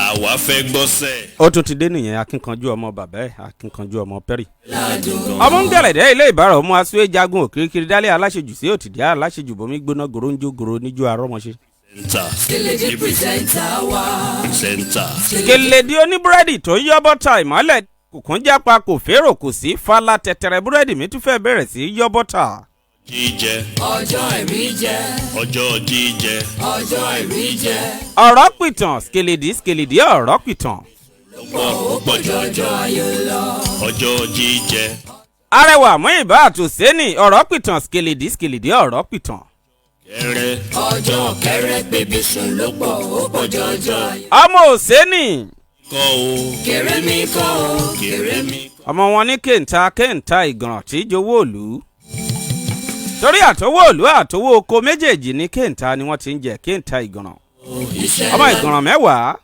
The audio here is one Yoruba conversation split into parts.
àwa fẹ́ gbọ́sẹ̀. ó tún ti dé nìyẹn akínkanjú ọmọ bàbá ẹ̀ akínkanjú ọmọ pẹ́rì. ọmọ ń gẹ̀lẹ̀dẹ́ ilé ìbára ọmọ aṣọ jagun òkìrìkìrì dálé aláṣejù sí òtìdí aláṣejù bomi gbóná goronjo goro níjó arọ́mọṣe. Skeledi pírẹsẹ̀ntà wa. Skeledi oníbúrẹ́dì tó yọ bọ́tà ìmọ́lẹ̀ kùkùn jápa kò fèrò kò sí fala tẹ̀tẹ̀rẹ̀ búrẹ́dì mi tún fẹ́ bẹ̀rẹ̀ sí yọ bọ́tà. Jíjẹ. Ọjọ́ ẹ̀rí jẹ. Ọjọ́ jíjẹ. Ọjọ́ ẹ̀rí jẹ. ọ̀rọ̀ pìtàn Skeledi ọ̀rọ̀ pìtàn. Ó pọ̀ jọjọ ayé lọ. Ọjọ́ jíjẹ. arẹwà mú ìbá àtòsẹ́nì ọ̀rọ̀ pìtàn Skeledi ọ̀rọ̀ pìtàn. Kẹrẹ. Ọjọ́ kẹrẹ bèbí sùn ló pọ̀ ó pọ̀ jọjọ. ọmọ òsẹ́nì. Kọ́ o. Kèrè mi kọ́ o. Kèrè mi. ọmọ wọn ní kéńtà ìgànràn tí jowó òlú. torí àtọwọ́ òlú àtọwọ́ oko méjèèjì ní kéńtà ni wọ́n ti ń jẹ kéńtà ìgànràn. ọmọ ìgànràn mẹ́wàá.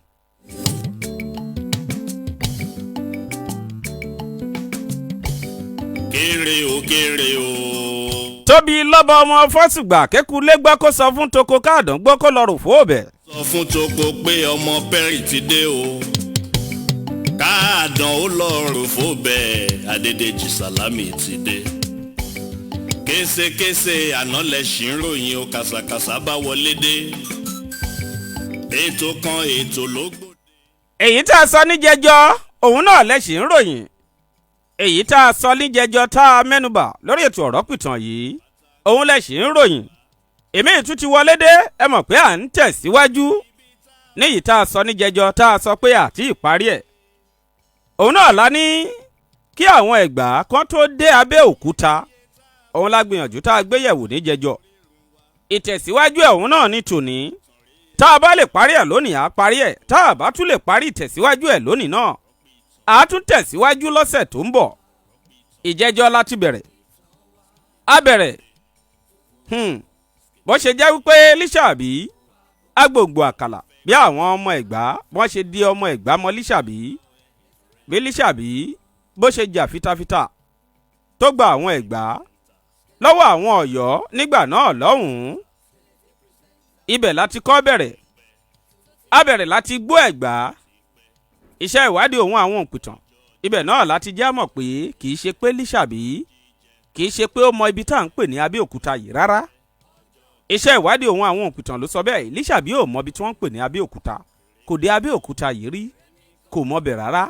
Kéré o. tóbi lọ́bọ̀ ọmọ fọ́sùgbà kékulé gbọ́ kó sọ fún toko káàdán gbọ́ kó lọ rò fóòbẹ̀. Sọ fún toko pé ọmọ pẹ́rì ti dé o. Káàdán ó lọ rò fó bẹ́ẹ̀ Adédèjì Sàlámì ti dé. Késekése àná lẹ ṣì ń ròyìn o kàsàkàsà bá wọlé dé. Ètò kan ètò ló gbòde. èyí tá a sọ níjẹjọ òun náà lẹ́sìn ń ròyìn. èyí tá a sọ níjẹjọ tá a mẹ́nubà lórí ètò ọ̀rọ̀ pìtàn yìí òun lẹ́sìn ń ròyìn. èmi ìtú ti wọlé dé ẹ mọ̀ pé à ń tẹ̀síwájú. níyìí tá a sọ níjẹjọ tá a sọ pé àti ìparí ẹ̀. òun náà la ní kí àwọn Ẹ̀gbá kan tó dé Abẹ́òkúta òun la gbìyànjú tá a gbéyẹ̀wò níjẹjọ. ìtẹ̀síwájú ẹ̀ òun náà ní tòní. tá a bá lè parí ẹ̀ lónìí á parí ẹ̀ tá a bá tún lè parí ìtẹ̀síwájú ẹ̀ lónìí náà á tún tẹ̀síwájú lọ́sẹ̀ tó ń bọ̀. ìjẹ́jọ́ láti bẹ̀rẹ̀. a bẹ̀rẹ̀ bó ṣe jẹ́ wípé Lísàbí agbègbè àkàlà bí àwọn ọmọ Ẹ̀gbá wọ́n ṣe di ọmọ Ẹ̀gbá mọ́ Lísàbí bí Lísàbí bó ṣe jà fitafita tó gba àwọn Ẹ̀gbá lọ́wọ́ àwọn Ọ̀yọ́ nígbà náà lọ́hùn-ún. ibẹ̀ láti kọ́ bẹ̀rẹ̀. a bẹ̀rẹ̀ láti gbọ́ Ẹ̀gbá iṣẹ́ ìwádìí òun àwọn òǹpìtàn. ibẹ̀ náà láti já mọ̀ pé kì í ṣe pé Lísàbí kì í ṣe pé ó mọ ibi tá à ń pè ní Abẹ́òkúta yìí rárá. iṣẹ́ ìwádìí òun àwọn òǹpìtàn ló sọ bẹ́ẹ̀. Lísàbí ò mọ ibi tí wọ́n ń pè ní Abẹ́òkúta kò dé Abẹ́òkúta yìí rí kò mọ bẹ̀ rárá.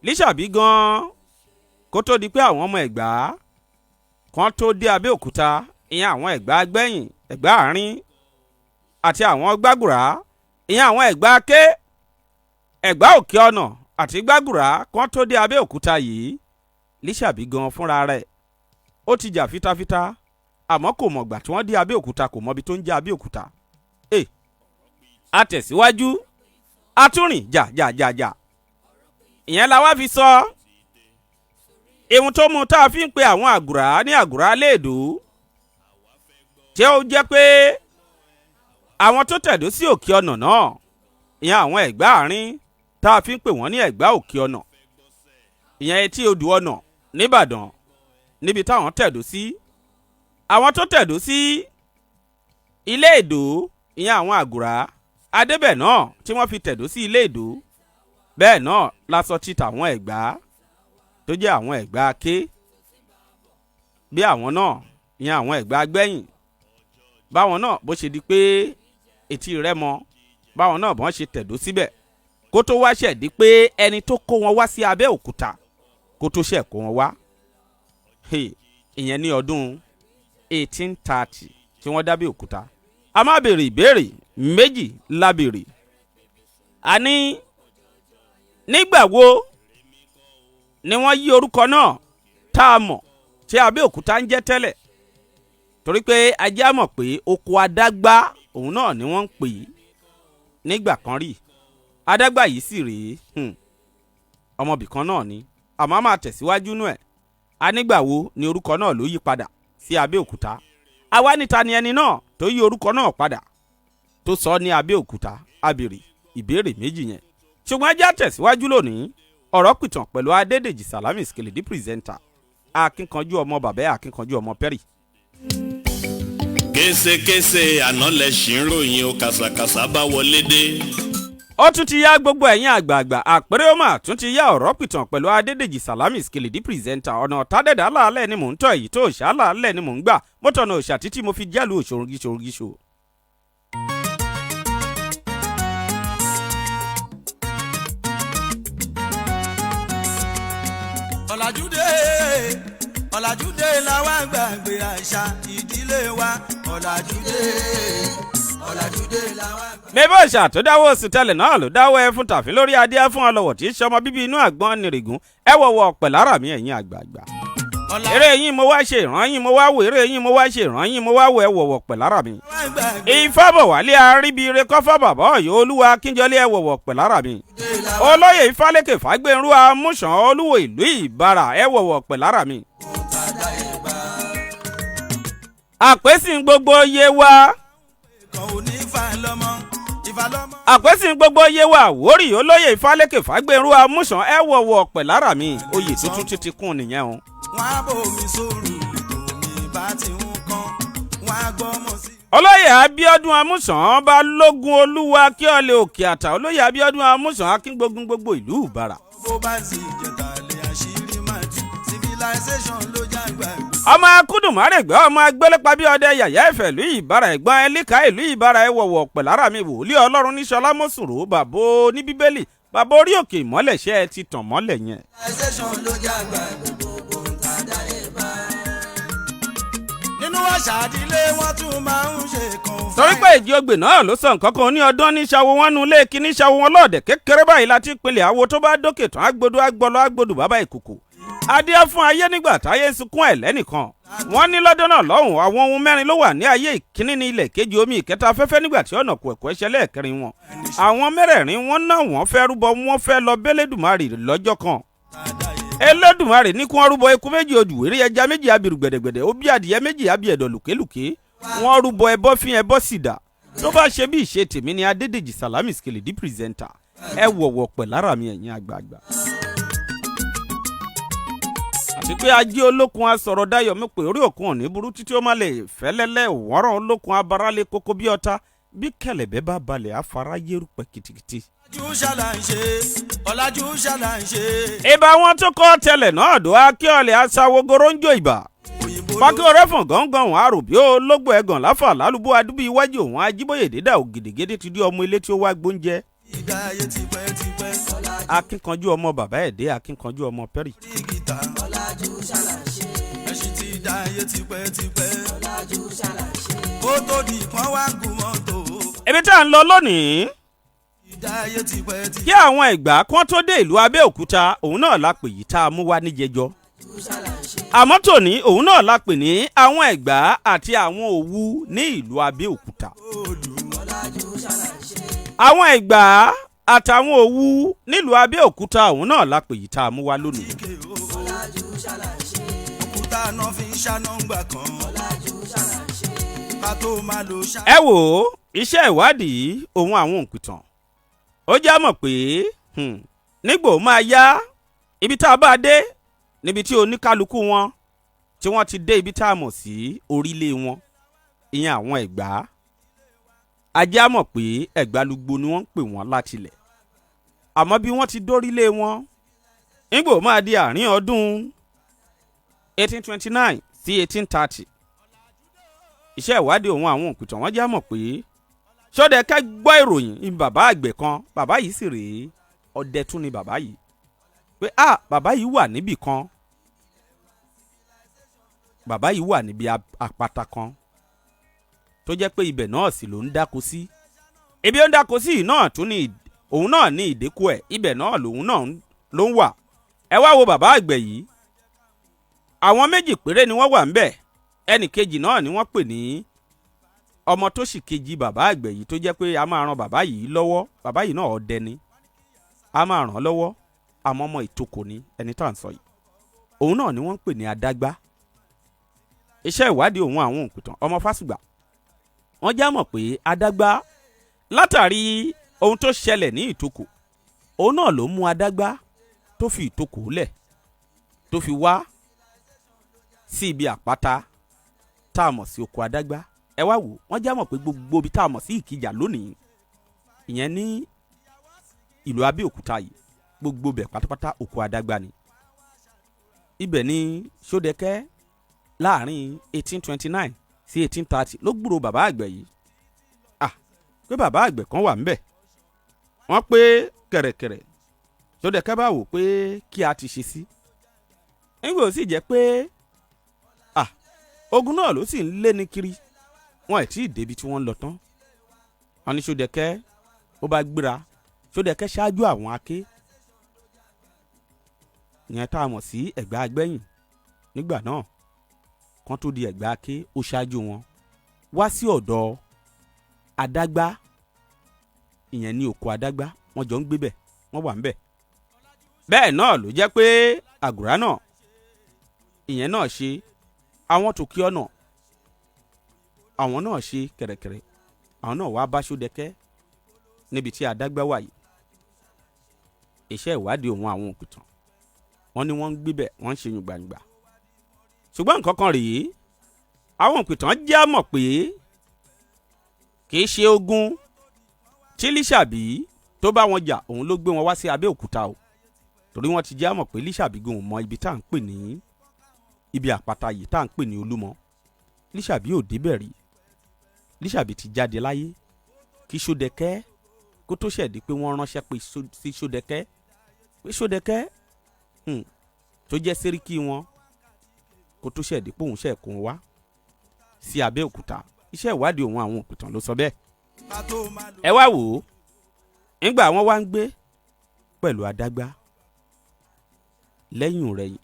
Lísàbí gan-an kó tó di pé àwọn ọmọ Ẹ̀gbá kan tó dé Abẹ́òkúta ìyẹn àwọn Ẹ̀gbá gbẹ̀yìn Ẹ̀gbá àárín àti àwọn gbàgùrà ìyẹn àwọn Ẹ̀gbá ké Ẹ̀gbá òkè ọ̀nà àti gbàgùrà kan tó dé Abẹ́òkúta yìí. Lísàbí gan fúnra rẹ̀ ó ti jà fitafita àmọ́ kò mọ̀gbà tí wọ́n dé Abẹ́òkúta kò mọbi tó ń jẹ́ Abẹ́òkúta. a tẹ̀síwájú a tún rìn jà. ìyẹn la wá fi sọ ihun tó mú tá a fi ń pe àwọn àgùrà ní àgùrà léèdó tí ó jẹ́ pé àwọn tó tẹ̀dó sí òkè ọ̀nà náà ìyẹn àwọn Ẹ̀gbá àárín tá a fi ń pè wọ́n ní Ẹ̀gbá òkè ọ̀nà ìyẹn etí odò ọ̀nà nìbàdàn níbi táwọn tẹ̀dó sí. àwọn tó tẹ̀dó sí ilé èdò ìyẹn àwọn àgùrà adébẹ̀ náà tí wọ́n fi tẹ̀dó sí ilé èdò bẹ́ẹ̀ náà lásọ ti tàwọn Ẹ̀gbá tó jẹ́ àwọn Ẹ̀gbá ké bí àwọn náà ìyẹn àwọn Ẹ̀gbá gbẹ̀yìn báwọn náà bó ṣe di pé etí Rẹ́mọ báwọn náà bọ́n ṣe tẹ̀dó síbẹ̀ kó tó wá ṣẹ̀ di pé ẹni tó kó wọn wá sí Abẹ́òkúta kó tó ṣẹ̀ kó wọn wá ìyẹn ní ọdún 1830 tí wọ́n dábẹ́ òkúta. a máa béèrè ìbéèrè méjì la béèrè. a ní nígbà wo ni wọ́n yí orúkọ náà tá a mọ̀ tí Abẹ́òkúta ń jẹ́ tẹ́lẹ̀ torí pé ajá mọ̀ pé oko adágbá òun náà ni wọ́n ń pè é nígbà kan rí. adágbá yìí sì rèé ọmọbìkan náà ni àmọ́ máa tẹ̀síwájú nú ẹ̀. a nígbà wo ni orúkọ náà ló yí padà sí Abẹ́òkúta. àwa níta ni ẹni náà tó yí orúkọ náà padà tó sọ ní Abẹ́òkúta. a béèrè ìbéèrè méjì yẹn ṣùgbọ́n ajá tẹ̀síwájú lónìí ọ̀rọ̀ pìtàn pẹ̀lú Adédèjì Sàlámì Skeledi pírẹsẹ̀ntà akínkanjú ọmọ bàbá akínkanjú ọmọ pẹ́rì. Késekése àná lẹ ṣì ń ròyìn o kàsàkàsà bá wọlé dé. ó tún ti yá gbogbo ẹ̀yin àgbààgbà àpérè ó mà tún ti yá ọ̀rọ̀ pìtàn pẹ̀lú Adédèjì Sàlámì Skeledi pírẹsẹ̀ntà ọ̀nà ọ̀tádẹ́dà láàlẹ́ ni mò ń tọ́ èyí tó òṣà láàlẹ́ ni mò ń gbà mọ́tọ̀nà òṣà títí mo fi jálù òṣòrògìṣò. ọ̀làjúdé làwọn gbàgbé àṣà ìdílé wa ọ̀làjúdé làwọn. bébà òṣà tó dáwọ́ oṣù tẹ́lẹ̀ náà ló dáwọ́ ẹ fún tàfin lórí adé fún ọlọ́wọ̀ tí í ṣọmọ bíbí inú àgbọn nìrìgún ẹ wọ̀wọ̀ pẹ̀lára mi ẹ̀yin àgbààgbà. eré yín mo wá ṣe ìran yín mo wá wò eré yín mo wá ṣe ìran yín mo wá wò ẹ wọ̀wọ̀ pẹ̀lára mi. Ifábọ̀wálé aríbire kọ́fà bàbá ọ̀yọ́ olúwa akínjọlé ẹ wọ̀wọ̀ pẹ̀lára mi. olóyè Ifálékè fàgbẹ̀rú amúṣàn olúwo ìlú Ìbàrà ẹ wọ̀wọ̀ pẹ̀lára mi. àpèsìn gbogbo yé wa. àpèsìn gbogbo yé wa Àwórì olóyè Ifálékè fàgbẹ̀rú amúṣàn ẹ wọ̀wọ̀ pẹ̀lára mi. oyè tuntun ti kún nìyẹn o. wọ́n á bomi sórí omi bá ti ń kán wọ́n á gbọ́mọ̀ sí. olóyè Abíọ́dún Amúsàn Balógun olúwa kí ọlẹ òkè àtà olóyè Abíọ́dún Amúsàn akíngbógun gbogbo ìlú Ìbàrà. bó bá sì jẹta lè àṣírí máa tú civilization ló jágbá. ọmọ akúndùmárègbè ọmọ agbélépa bí ọdẹ yàyà ẹfẹ ìlú Ìbàrà ẹ̀gbọ́n ẹlíkà ìlú Ìbàrà ẹ wọ̀wọ̀ pẹ̀lára mi wòlíì Ọlọ́run ní Ṣọlá Mọ́sùrù bàbá ní Bíbélì bàbá orí òkè ìmọ́lẹ̀ṣẹ́ ẹ ti tàn mọ́lẹ̀ yẹn. civilization ló jágbá gbogbo ntàdá ẹ̀ bá. nínú àṣà àdílé wọn tún máa ń ṣe kan. torí pé ìdí ogbè náà ló sọ nǹkan kan ní ọdún ní ṣàwọ wọn nu ilé kíní ṣàwọ wọn lọ́ọ̀dẹ̀ kékeré báyìí láti pinlẹ̀ àwo tó bá dókè tán agbodò agbọlọ agbodò bàbá ìkùkù. adé fún ayé nígbà táyé sunkún ẹ̀ lẹ́nìkan. wọ́n ní lọ́dún náà lọ́hùn àwọn ohun mẹ́rin ló wà ní ayé ìkíní ní ilẹ̀ kejì omi ìkẹta afẹ́fẹ́ nígbà tí ọ̀nà kù ẹ̀kọ́ ẹ̀ṣẹ̀ lẹ́ẹ̀kẹrin wọn. àwọn mẹ́rẹ̀ẹ̀rin wọn náà wọ́n fẹ́ rúbọ wọn fẹ́ lọ bẹ́lẹ́dùmarè lọ́jọ́ kan. Ẹlẹ́dùmarè ní kí wọ́n rúbọ eku méjì odùwérí ẹja méjì abirù gbẹ̀dẹ̀gbẹ̀dẹ̀ ó bí adìyẹ méjì àbí ẹ̀dọ̀ lùkélùké wọ́n rúbọ ẹbọ fín ẹbọ sídà tó bá ṣe bí ìṣe tèmi ni Adédèjì Sàlámì Skeledi pírẹsẹ̀ntà ẹ wọ̀wọ̀ pẹ̀lára mi ẹ̀yin àgbààgbà. àti pé ajé olókun asọ̀rọ̀ dayọ̀ mi pé orí òkun òní burú títí ó má lè fẹ́lẹ́lẹ́ wọ́rọ̀ olókun abarálé kókó bí ọ̀tá bí kẹ̀lẹ̀bẹ̀ bá balẹ̀ afárá yérúpẹ̀ kìtìkìtì. ọ̀làjú ṣàlàyé. ìbá wọn tó kọ́ tẹ́lẹ̀ náà dó akíọ̀lẹ̀ aṣáwó goronjo ìbà. pákí ọ̀rẹ́ fún gángan òun àròbí ológbò ẹ̀gàn láfà lálùbọ́ adúbí iwájú òun ajíbóyè dídà ògìdìgédé ti di ọmọ ilé tí ó wá gbóúnjẹ. ìgbà ayé tipẹ́. akínkanjú ọmọ bàbá ẹ̀dẹ́ akínkanjú ọmọ pẹ́rì. ọ̀làjú ṣàlàyé. ẹṣin ti dá ayé tipẹ́. ọ̀làjú ṣàlàyé. kó tó di pọ́n wá gùn mọ́tò. ibi tá à ń lọ lónìí kí àwọn Ẹ̀gbá kán tó dé ìlú Abẹ́òkúta òun náà la pè yìí tá a mú wá níjẹjọ. àmọ́ tòní òun náà la pè ní àwọn Ẹ̀gbá àti àwọn Òwu ní ìlú Abẹ́òkúta. àwọn Ẹ̀gbá àtàwọn Òwu nílùú Abẹ́òkúta òun náà la pè yìí tá a mú wá lónìí. ẹ wò ó iṣẹ́ ìwádìí òun àwọn òǹpìtàn ó já mọ̀ pé nígbò máa yá ibi tá a bá dé níbi tí oníkálukú wọn tí wọ́n ti dé ibi tá a mọ̀ sí orílẹ̀ wọn ìyẹn àwọn Ẹ̀gbá ajá mọ̀ pé Ẹ̀gbálúgbó ni wọ́n ń pè wọ́n látilẹ̀ àmọ́ bí wọ́n ti dórílẹ̀ wọn nígbò máa di àárín ọdún 1829 sí 1830 iṣẹ́ ìwádìí òun àwọn òǹpìtàn wọ́n já mọ̀ pé ṣọ́dẹ̀ ká gbọ́ ìròyìn bàbá àgbẹ̀ kan bàbá yìí sì rèé ọdẹ tún ni bàbá yìí pé bàbá yìí wà níbì kan bàbá yìí wà níbi àpáta kan tó jẹ́ pé ibẹ̀ náà sì ló ń dáko sí ibi ó ń dáko sí náà tún ni òun náà ní ìdékù ẹ̀ ibẹ̀ náà lòun náà ló ń wà ẹ wá wo bàbá àgbẹ̀ yìí àwọn méjì péré ni wọ́n wà ń bẹ̀ ẹnì kejì náà ni wọ́n pè ní ọmọ tó sì kejì bàbá àgbẹ̀ yìí tó jẹ́ pé a máa ran bàbá yìí lọ́wọ́ bàbá yìí náà ọdẹ ni a máa ràn án lọ́wọ́ àmọ́ ọmọ ìtòkò ni ẹni tá à ń sọ yìí òun náà ni wọ́n ń pè ní adágbá iṣẹ́ ìwádìí òun àwọn òǹpìtàn ọmọ Fásùgbà wọ́n já mọ̀ pé adágbá látàrí ohun tó ṣẹlẹ̀ ní ìtòkò òun náà ló mú adágbá tó fi ìtòkò lẹ̀ tó fi wá sí ibi àpáta tá a mọ̀ sí oko adágbá ẹ wá wò wọ́n já mọ̀ pé gbogbo ibi tá a mọ̀ sí Ìkìjà lónìí ìyẹn ní ìlú Abeokuta yìí gbogbo bẹ̀ pátápátá oko adágbá ni. Ibẹ̀ ni Ṣódẹkẹ́ láàrin 1829 sí 1830 ló gbúrò bàbá àgbẹ̀ yìí. Pé bàbá àgbẹ̀ kan wà ńbẹ̀. Wọ́n pé kẹ̀rẹ̀kẹ̀rẹ̀ Ṣódẹkẹ́ bá wò pé kí a ti ṣe sí. Nígbà ó sì jẹ́ pé ogun náà ló sì ń lé ní kiri. Wọ́n ẹ̀ tí ì débi tí wọ́n ń lọ tán. Wọ́n ní Ṣódẹkẹ́ ó bá gbéra. Ṣódẹkẹ́ ṣáájú àwọn aké. Ìyẹn tá a mọ̀ sí Ẹ̀gbá agbẹ́yìn nígbà náà. Kan tó di Ẹ̀gbá aké ó ṣáájú wọn wá sí ọ̀dọ̀ adágbá. Ìyẹn ní oko adágbá. Wọ́n jọ ń gbé bẹ̀, wọ́n wà ń bẹ̀. Bẹ́ẹ̀ náà ló jẹ́ pé àgùrá náà ìyẹn náà ṣe àwọn tòkí ọ̀nà. Àwọn náà ṣe kẹ̀rẹ̀kẹ̀rẹ̀. Àwọn náà wá bá Ṣódẹkẹ́ níbi tí adágbá wà yìí. Iṣẹ́ ìwádìí òun àwọn òkùtàn. Wọ́n ní wọ́n ń gbé bẹ̀, wọ́n ń ṣe yùngbàǹgbà. Ṣùgbọ́n nǹkan kan rèé, àwọn òkùtàn jẹ́ mọ̀ pé kì í ṣe ogun tí Lísàbí tó bá wọn jà òun ló gbé wọn wá sí Abẹ́òkúta o. Torí wọ́n ti jẹ́ mọ̀ pé Lísàbí gan mọ ibi tá à ń pè ní ibi àpáta yìí tá à ń pè ní Olúmọ. Lísàbí ò débẹ̀ rí. Lísàbí ti jáde láyé kí Ṣódẹkẹ́ kó tó ṣẹ̀dí pé wọ́n ránṣẹ́ pé sí Ṣódẹkẹ́ pé Ṣódẹkẹ́ tó jẹ́ sẹ́ríkì wọn kó tó ṣẹ̀dí pé òun ṣẹ̀kún wá sí Abẹ́òkúta. Iṣẹ́ ìwádìí òun àwọn òkùtàn ló sọ bẹ́ẹ̀. Ẹ wá wò ó nígbà wọn wá ń gbé pẹ̀lú adágbá lẹ́yìn rẹ̀yìn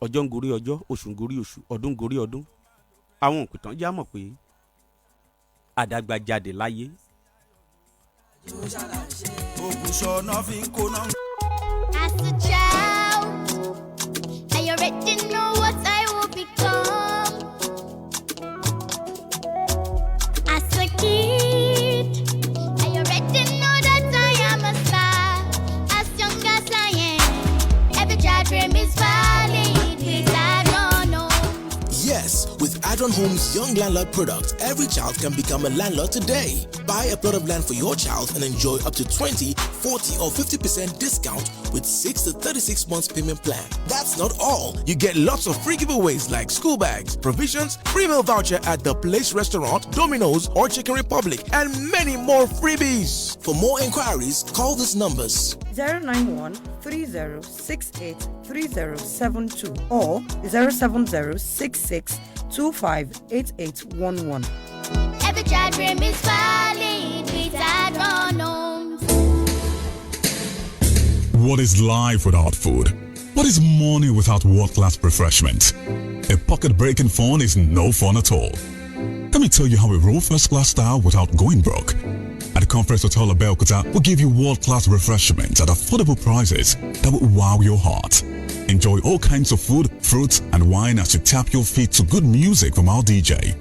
ọjọ́ ń gorí ọjọ́, oṣù ń gorí oṣù, ọdún ń gorí ọdún. Àwọn òkùtàn já mọ̀ pé adágbá jáde láyé. As a child, I already know what I will become. As a kid, I already know that I am a star. As young as I am, every child dream is valid with Adon Homes. Yes, with Adon Homes Young Landlord product, every child can become a landlord today. Buy a plot of land for your child and enjoy up to 20, 40 or 50% discount with 6 to 36 months payment plan. That's not all. You get lots of free giveaways like school bags, provisions, free meal voucher at The Place Restaurant, Domino's or Chicken Republic, and many more freebies. For more inquiries, call these numbers. 091 3068 3072 or 070 66 258811. Every child dream is valid with Adon Homes. What is life without food? What is money without world-class refreshment? A pocket-breaking fun is no fun at all. Let me tell you how we roll first-class style without going broke. At the Conference Hotel Abeokuta, we'll give you world-class refreshments at affordable prices that will wow your heart. Enjoy all kinds of food, fruits, and wine as you tap your feet to good music from our DJ.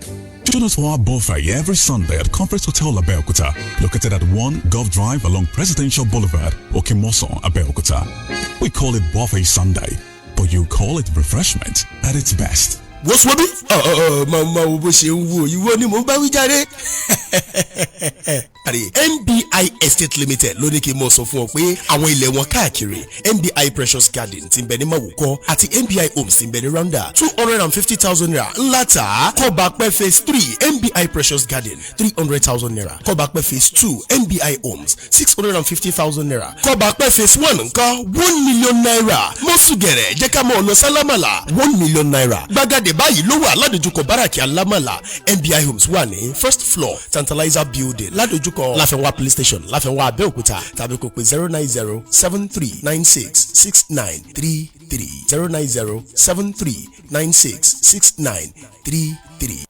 Join us for our buffet every Sunday at Conference Hotel Abeokuta, located at 1 Gulf Drive along Presidential Boulevard, Okimoson, Abeokuta. We call it Buffet Sunday, but you call it refreshment at its best. What's what? Mama, what's you? You want him to jare? NBI Estate Limited ló ní kí n mọ̀ sọ fún ọ pé àwọn ilẹ̀ wọn káàkiri NBI Precious Garden tí ń bẹ ní Mawuko àti NBI Homes tí ń bẹ ní Randa 250,000 naira ńlá tà á. Kọ́bápẹ́ phase 3 NBI Precious Garden 300,000 naira. Kọ́bápẹ́ phase 2 NBI Homes 650,000 naira. Kọ́bápẹ́ phase 1 nǹkan 1 million naira. Mọ́sùgẹ̀rẹ̀ jẹ́ ká mọ̀ ọ̀nà sálámàlà 1 million naira. Gbàgádé báyìí ló wà ládojúkọ báràkì alámàlà. NBI Homes wà ní first floor Tantalizer Building ládojúkọ Láfẹnwá Police Station Láfẹnwá Abẹ́òkúta tàbí kó pè 09073966933 09073966933.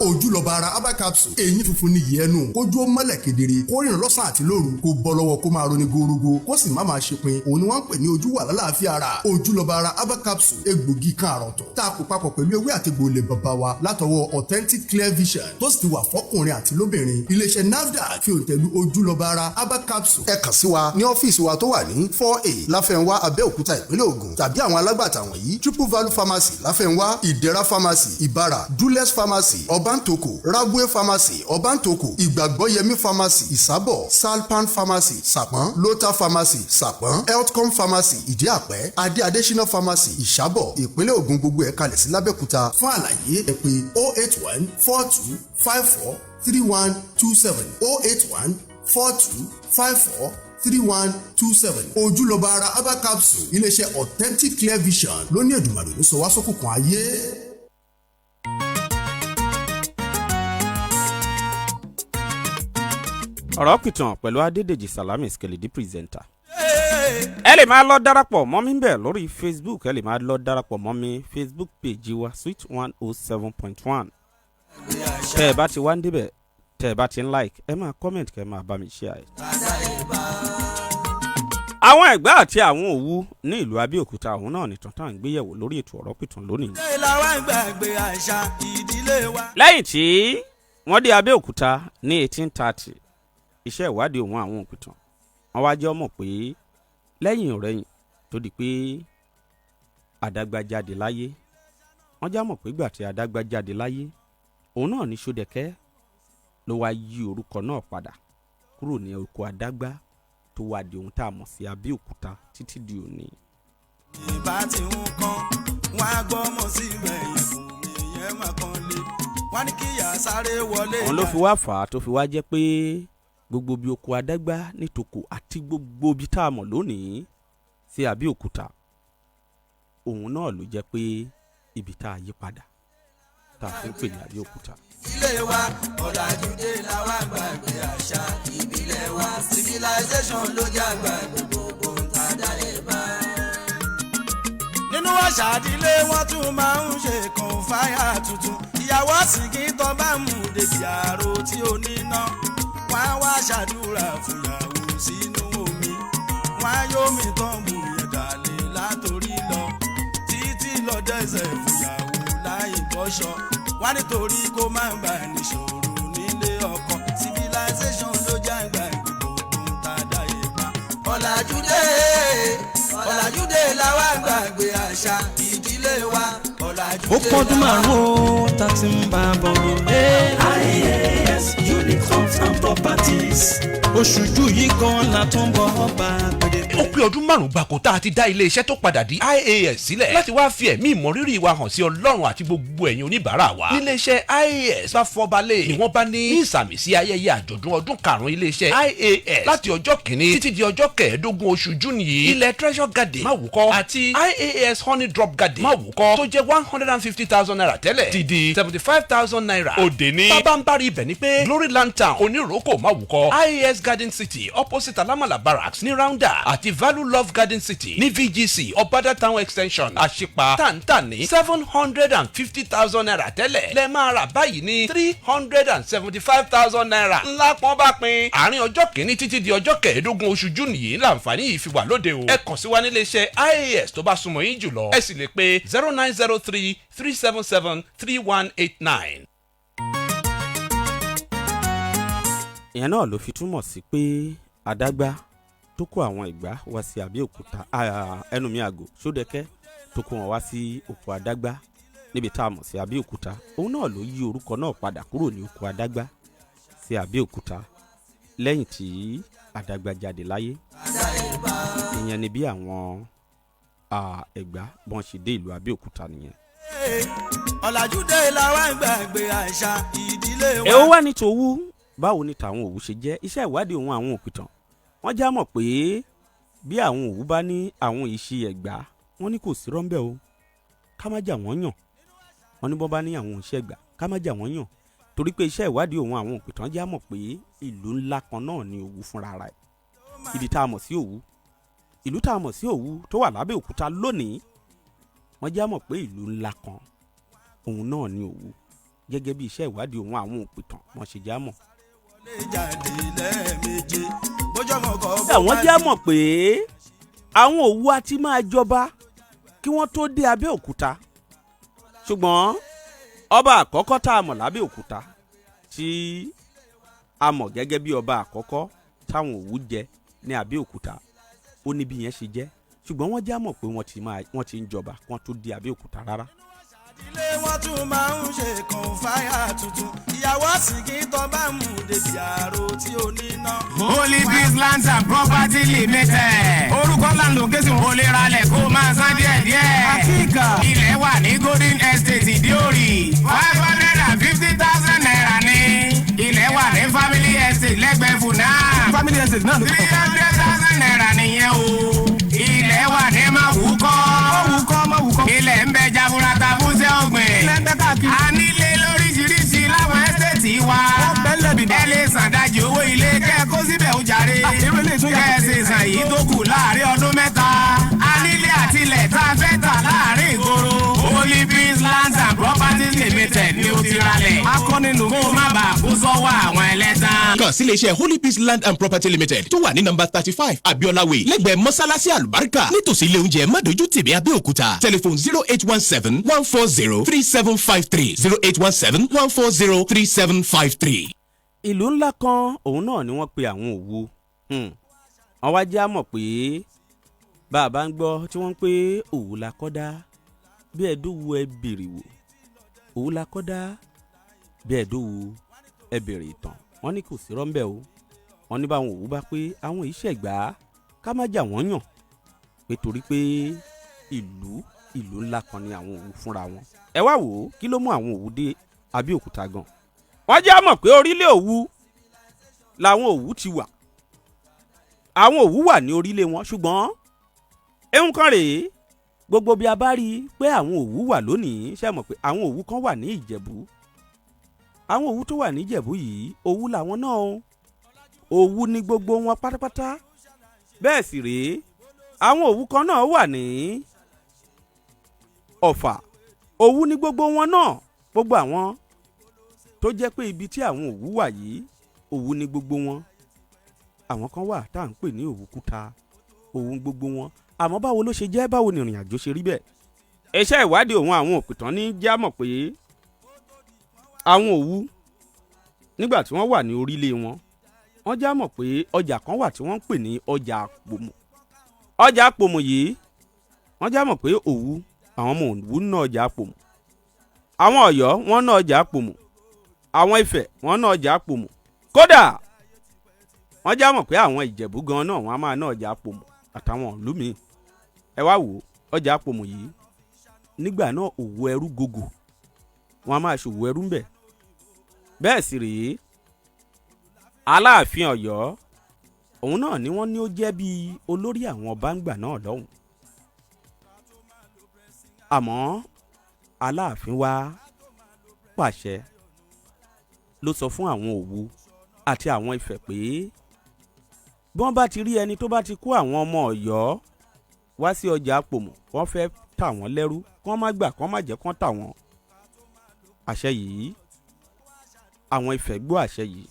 ojúlọ́ba ara aba capsule eyín funfun ní yìí ẹnu kójú ó mọ́lẹ̀ kedere kó rìnrìn lọ́sàn àti lóru kó bọ́ lọ́wọ́ kó máa roni gorogo kó sì má máa ṣe pin òun ni wọ́n ń pè ní ojú wà lálàáfíà ara ojúlọ́ba ara aba capsule egbògi kan àrọ̀tọ̀ tá a kó papọ̀ pẹ̀lú ewé àtegbò ilẹ̀ bàbá wa látọwọ́ authentic clear vision tó sì ti wà fọ́kùnrin àti lóbìnrin iléeṣẹ́ NAFDAC fi òǹtẹ̀lú ojúlọ́ba ara aba capsule. ẹ kàn sí wa ní ọ́fíìsì wa tó wà ní 4A láfẹ́nwá Abẹ́òkúta ìpínlẹ̀ Ògùn tàbí àwọn alágbàtà wọ̀nyí Triple Value Pharmacy láfẹ́nwá Ìdẹ̀ra Pharmacy Ìbàrà Dules Pharmacy Ọbántòkò Rabue Pharmacy Ọbántòkò Ìgbàgbọ́yẹmí Pharmacy Ìsábọ̀ Salpan Pharmacy Sàpọ́n Lota Pharmacy Sàpọ́n Healthcom Pharmacy Ìdí-Àpẹ́ Adé Adésínà Pharmacy Ìsábọ̀ ìpínlẹ̀ Ògùn gbogbo ẹ̀ kalẹ̀ sí lábẹ́òkúta fún àlàyé ẹ pè 081 42 54 3127 081 42 54 3127 ojúlọ́ba ara aba capsule iléeṣẹ́ authentic clear vision ló ní Èdùmàrè ló sọ wá sókùnkùn ayé. ọ̀rọ̀ pìtàn pẹ̀lú Adédèjì Salami Skeledi pírẹsẹ̀ntà. ẹ lè máa lọ darapọ̀ mọ́ mi bẹ́ẹ̀ lórí Facebook ẹ lè máa lọ darapọ̀ mọ́ mi Facebook page wa Sweet 107.1. tẹ́ ẹ bá ti wá ń débẹ̀ tẹ́ ẹ bá ti ń like ẹ máa comment kẹ́ ẹ máa bá mi share ẹ̀. àwọn Ẹ̀gbá àti àwọn Òwu ní ìlú Abẹ́òkúta àwọn náà ní tọ́tà ń gbéyẹ̀wò lórí ètò ọ̀rọ̀ pìtàn lónìí. lẹ́yìn tí wọ́n dé Abẹ́òkúta ní 1830 iṣẹ́ ìwádìí òun àwọn òpìtàn wọ́n wá jẹ́ ọmọ pé lẹ́yìn ọ̀rẹ́yìn tó di pé Àdágbà jáde láyé wọ́n já mọ̀ pé gbà tí Àdágbà jáde láyé òun náà ní Ṣódẹkẹ́ ló wá yí orúkọ náà padà kúrò ní oko Àdágbà tó wá di ohun tá a mọ̀ sí Abẹ́òkúta títí di òní. ìbá tí ń kan wọn á gbọ́ mọ̀ sí ìgbẹ̀yìn fún mi yẹn máa kan lé wọn ní kí ìyá sáré wọlé. òun ló fi wá fà á tó fi wá jẹ́ pé gbogbo bí oko Àdágbà nítòkò àti gbogbo bí tá a mọ̀ lónìí sí Abẹ́òkúta òun náà ló jẹ́ pé ibi tá a yí padà tá a fi ń pè ní Abẹ́òkúta. ilé wa ọ̀làjúdé làwọn àgbàgbé àṣà ìbílẹ̀ wa civilization ló jẹ́ àgbàgbé gbogbo ntàdálé bá. nínú àṣà ìdílé wọn tún máa ń ṣe kan fáyà tuntun ìyàwó àsìkí tó bá mú débi àrò tí ó níná wọn á wá ṣàdúrà fúyàwó sínú omi wọn á yómi tán mú ìdàlẹ̀ látòrí lọ títí lọ dẹ́sẹ̀ fúyàwó láì bọ́ṣọ wá nítorí kó má bà níṣòro nílé ọkọ civilization ló jàǹgbà ìgbòho tàdá ipa. ọ̀làjúdé làwọn àgbàgbé àṣà ìdílé wa ọ̀làjúdé. ó pọ́dún márùn-ún tá ti ń bá a bọ̀. IAS unit homes and properties oṣù jù yìí kan la tún bọ̀ bá gbèdé. ó pé ọdún márùn-ún gbàkó tá a ti dá ilé iṣẹ́ tó padà di IAS sílẹ̀ láti wá fi ẹ̀mí ìmọrírì wa hàn sí Ọlọ́run àti gbogbo ẹ̀yin oníbàárà wa. nílé iṣẹ́ IAS bá fọbalẹ̀ ni wọ́n bá ní ìsàmì sí ayẹyẹ àjọ̀dún ọdún karùn-ún ilé iṣẹ́ IAS láti ọjọ́ kìíní títí di ọjọ́ kẹẹ̀ẹ́dógún oṣù Júùnù yìí. ilẹ̀ Treasure Garden Máwùkọ́ àti IAS Honey Drop Garden Máwùkọ́ tó jẹ́ 150,000 naira tẹ́lẹ̀ ti di 75,000 naira. òde ní bábánbárí ibẹ̀ ni pé Glory Lantern Oníròkò Máwùkọ́ IAS Garden City opposite Alamala Barracks ní Rounder àti Value Love Garden City ní VGC Ọbádà Town Extension àṣìpà tàǹtà ní 750,000 naira tẹ́lẹ̀ lẹ́ẹ̀ máa rà báyìí ní 375,000 naira. ńlá pọ́n bá pín àárín ọjọ́ kìíní títí di ọjọ́ kẹẹ̀ẹ́dógún oṣù Júùnù yìí láǹfààní yìí fi wà lóde o. ẹ kàn sí wa nílé iṣẹ́ IAS tó bá súnmọ́ yín jùlọ ẹ sì lè pe 0903 377 3189. ìyẹn náà ló fi túmọ̀ sí pé Àdágbà tó kó àwọn Ẹ̀gbá wá sí Abẹ́òkúta ẹnumí àgò Ṣódẹkẹ́ tó kó wọn wá sí oko Àdágbà níbi tá a mọ̀ sí Abẹ́òkúta òun náà ló yí orúkọ náà padà kúrò ní oko Àdágbà sí Abẹ́òkúta lẹ́yìn tí Àdágbà jáde láyé. ìyẹn ni bí àwọn Ẹ̀gbá bọ́n ṣe dé ìlú Abẹ́òkúta nìyẹn. ọ̀làjúdé làwọn àgbàgbé àṣà ìdílé wa. èwo wá ní tòwú báwo ni tàwọn Òwu ṣe jẹ́ iṣẹ́ ìwádìí òun àwọn òpìtàn wọ́n já mọ̀ pé bí àwọn Òwu bá ní àwọn ìṣe Ẹ̀gbá wọ́n ní kò sí rọ́ńbẹ́ o ká má jà wọ́n yàn wọ́n ní bọ́ bá ní àwọn ìṣe Ẹ̀gbá ká má jà wọ́n yàn torí pé iṣẹ́ ìwádìí òun àwọn òpìtàn já mọ̀ pé ìlú ńlá kan náà ni Òwu fúnra rẹ̀ ibi tá a mọ̀ sí Òwu ìlú tá a mọ̀ sí Òwu tó wà lábẹ́òkúta lónìí wọ́n já mọ̀ pé ìlú ńlá kan òun náà ni Òwu gẹ́gẹ́ bí iṣẹ́ ìwádìí òun àwọn òpìtàn wọ́n ṣe já mọ̀. àwọn já mọ̀ pé àwọn òwú á ti máa jọba kí wọ́n tó dé Abẹ́òkúta ṣùgbọ́n ọba àkọ́kọ́ tá a mọ̀ lábẹ́òkúta tí a mọ̀ gẹ́gẹ́ bí ọba àkọ́kọ́ táwọn òwú jẹ ní Abẹ́òkúta ó ní bí yẹn ṣe jẹ́ ṣùgbọ́n wọ́n já mọ̀ pé wọ́n ti ń jọba kí wọ́n tó dé Abẹ́òkúta rárá. ilé wọn tún máa ń ṣe kan fáyà tuntun ìyàwó sìnkì tó bá mú débi àrò tí ó níná. Holy Peace Lands and Property Limited. orúkọ land location wo lè ralẹ̀ kó máa san díẹ̀ díẹ̀. àtìkà ilẹ̀ wà ní Golden Estate Ìdíòrì 550,000 naira ní. ilẹ̀ wà ní Family Estate lẹ́gbẹ̀ẹ́ Funab. Family Estate náà ló kọ́ 300,000 naira nìyẹn o. ilẹ̀ wà ní Mawukọ́. ilẹ̀ ń bẹ jaburata fúnṣẹ́ ọ̀gbìn. a nílé lóríṣiríṣi láwọn ẹ́sẹ̀tì wa. ẹ lè sàdájì owó ilé kẹ́ kó síbẹ̀ ó jàre. kẹ́ ẹ sì sàn yìí tó kù láàrin ọdún mẹ́ta. a nílé àtilẹ̀ tá a fẹ́ tà láàrin ìgboro. Holy Peace Lands and Properties Limited ni ó ti ralẹ̀. akọni ló kó má bàa kó sọ́wọ́ àwọn ẹlẹ́tàn. kàn sí iléeṣẹ́ Holy Peace Land and Property Limited tó wà ní nọ́mbà 35 Abiola Way lẹ́gbẹ̀ẹ́ mọ́sálásí àlùbáríkà nítòsí ilé oúnjẹ Mádójú tìbí Abẹ́òkúta tẹlifon 08171403753 08171403753. ìlú ńlá kan òun náà ni wọ́n pe àwọn òwú wọ́n wá já mọ̀ pé bàbá ń gbọ́ tí wọ́n ń pé òwú la kọ́dá bí ẹ̀dówó ẹ bèrè wò òwú la kọ́dá bí ẹ̀dówó ẹ bèrè ìtàn wọ́n ní kò sí rọ́ńbẹ́ o wọ́n ní báwọn òwú bá pé àwọn ìṣẹ̀gbá ká má jà wọ́n yàn pé torí pé ìlú ńlá kan ni àwọn òwú fúnra wọn. ẹ wá wò ó kí ló mú àwọn òwú dé Abẹ́òkúta gan. wọ́n já mọ̀ pé orílẹ̀ òwú làwọn òwú ti wà àwọn òwú wà ní orílẹ̀ wọn ṣùgbọ́n ehun kan rèé gbogbo bí a bá rí i pé àwọn òwú wà lónìí ṣe mọ̀ pé àwọn òwú kan wà ní Ìjẹ̀bú àwọn òwú tó wà ní Ìjẹ̀bú yìí òwú làwọn náà o òwú ni gbogbo wọn pátápátá bẹ́ẹ̀ sì rèé àwọn òwú kan náà wà ní Ọ̀fà òwú ni gbogbo wọn náà gbogbo àwọn tó jẹ́ pé ibi tí àwọn òwú wà yìí òwú ni gbogbo wọn àwọn kan wà tá à ń pè ní Òwúkúta òwú gbogbo wọn àmọ́ báwo ló ṣe jẹ́ báwo ni ìrìn àjò ṣe rí bẹ́ẹ̀. iṣẹ́ ìwádìí òun àwọn òpìtàn ní já mọ̀ pé àwọn òwú nígbà tí wọ́n wà ní orílẹ̀ wọn wọ́n já mọ̀ pé ọjà kan wà tí wọ́n ń pè ní ọjà àpòmù ọjà àpòmù yìí wọ́n já mọ̀ pé òwú àwọn ọmọ òwú ná ọjà àpòmù àwọn Ọ̀yọ́ wọ́n ná ọjà àpòmù àwọn Ifẹ̀ wọ́n ná ọjà àpòmù kódà wọ́n já mọ̀ pé àwọn Ìjẹ̀bú gan náà wọ́n á máa ná ọjà àpòmù àtàwọn ìlú míì ẹ wá wò ọjà àpòmù yìí nígbà náà òwú ẹrú gògò wọ́n á máa ṣòwò ẹrú ń bẹ̀ bẹ́ẹ̀ sì rèé Aláàfin Ọ̀yọ́ òun náà ni wọ́n ní ó jẹ́ bíi olórí àwọn ọba ńgbà náà lọ́hùn àmọ́ Aláàfin wa pàṣẹ ló sọ fún àwọn Òwu àti àwọn Ifẹ̀ pé bí wọ́n bá ti rí ẹni tó bá ti kó àwọn ọmọ Ọ̀yọ́ wá sí ọjà àpòmù wọ́n fẹ́ tà wọ́n lẹ́rú kí wọ́n má gbà kí wọ́n má jẹ́ kí wọ́n tà wọ́n. àṣẹ yìí àwọn Ifẹ̀ gbọ́ àṣẹ yìí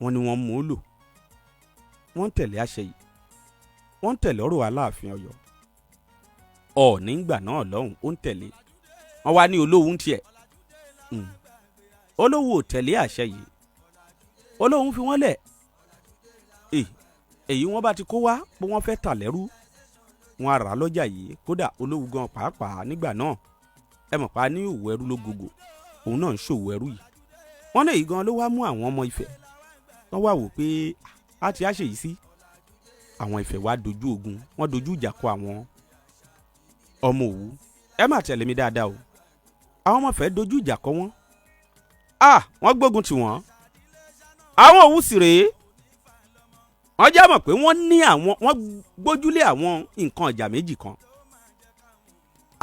wọ́n ní wọ́n mú un lò wọ́n ń tẹ̀lé àṣẹ yìí wọ́n ń tẹ̀lé ọ̀rọ̀ Aláàfin Ọ̀yọ́ Ọọ̀ni ńgbà náà lọ́hùn ó ń tẹ̀lé wọ́n wá ní Olówu ń tiẹ̀ Olówu ò tẹ̀lé àṣẹ yìí Olówu fi wọ́n lẹ̀ èyí wọ́n bá ti kó wá pé wọ́n fẹ́ tà lẹ́rú wọn á rà lọ́jà yìí kódà Olówu gan pàápàá nígbà náà ẹ mọ̀ pa ní òwò ẹrú ló gògò òun náà ń ṣòwò ẹrú yìí wọ́n náà yìí gan ló wá mú àwọn ọmọ Ifẹ̀ wọ́n wá wò pé a ti á ṣe yìí sí àwọn Ifẹ̀ wá dojú ogun wọ́n dojú ìjà kọ àwọn ọmọ Òwu ẹ má tẹ̀lé mi dáadáa o àwọn ọmọ Ifẹ̀ dojú ìjà kọ wọ́n wọ́n gbógun tì wọ́n àwọn Òwu sì rèé wọ́n já mọ̀ pé wọ́n gbójúlé àwọn nǹkan ọjà méjì kan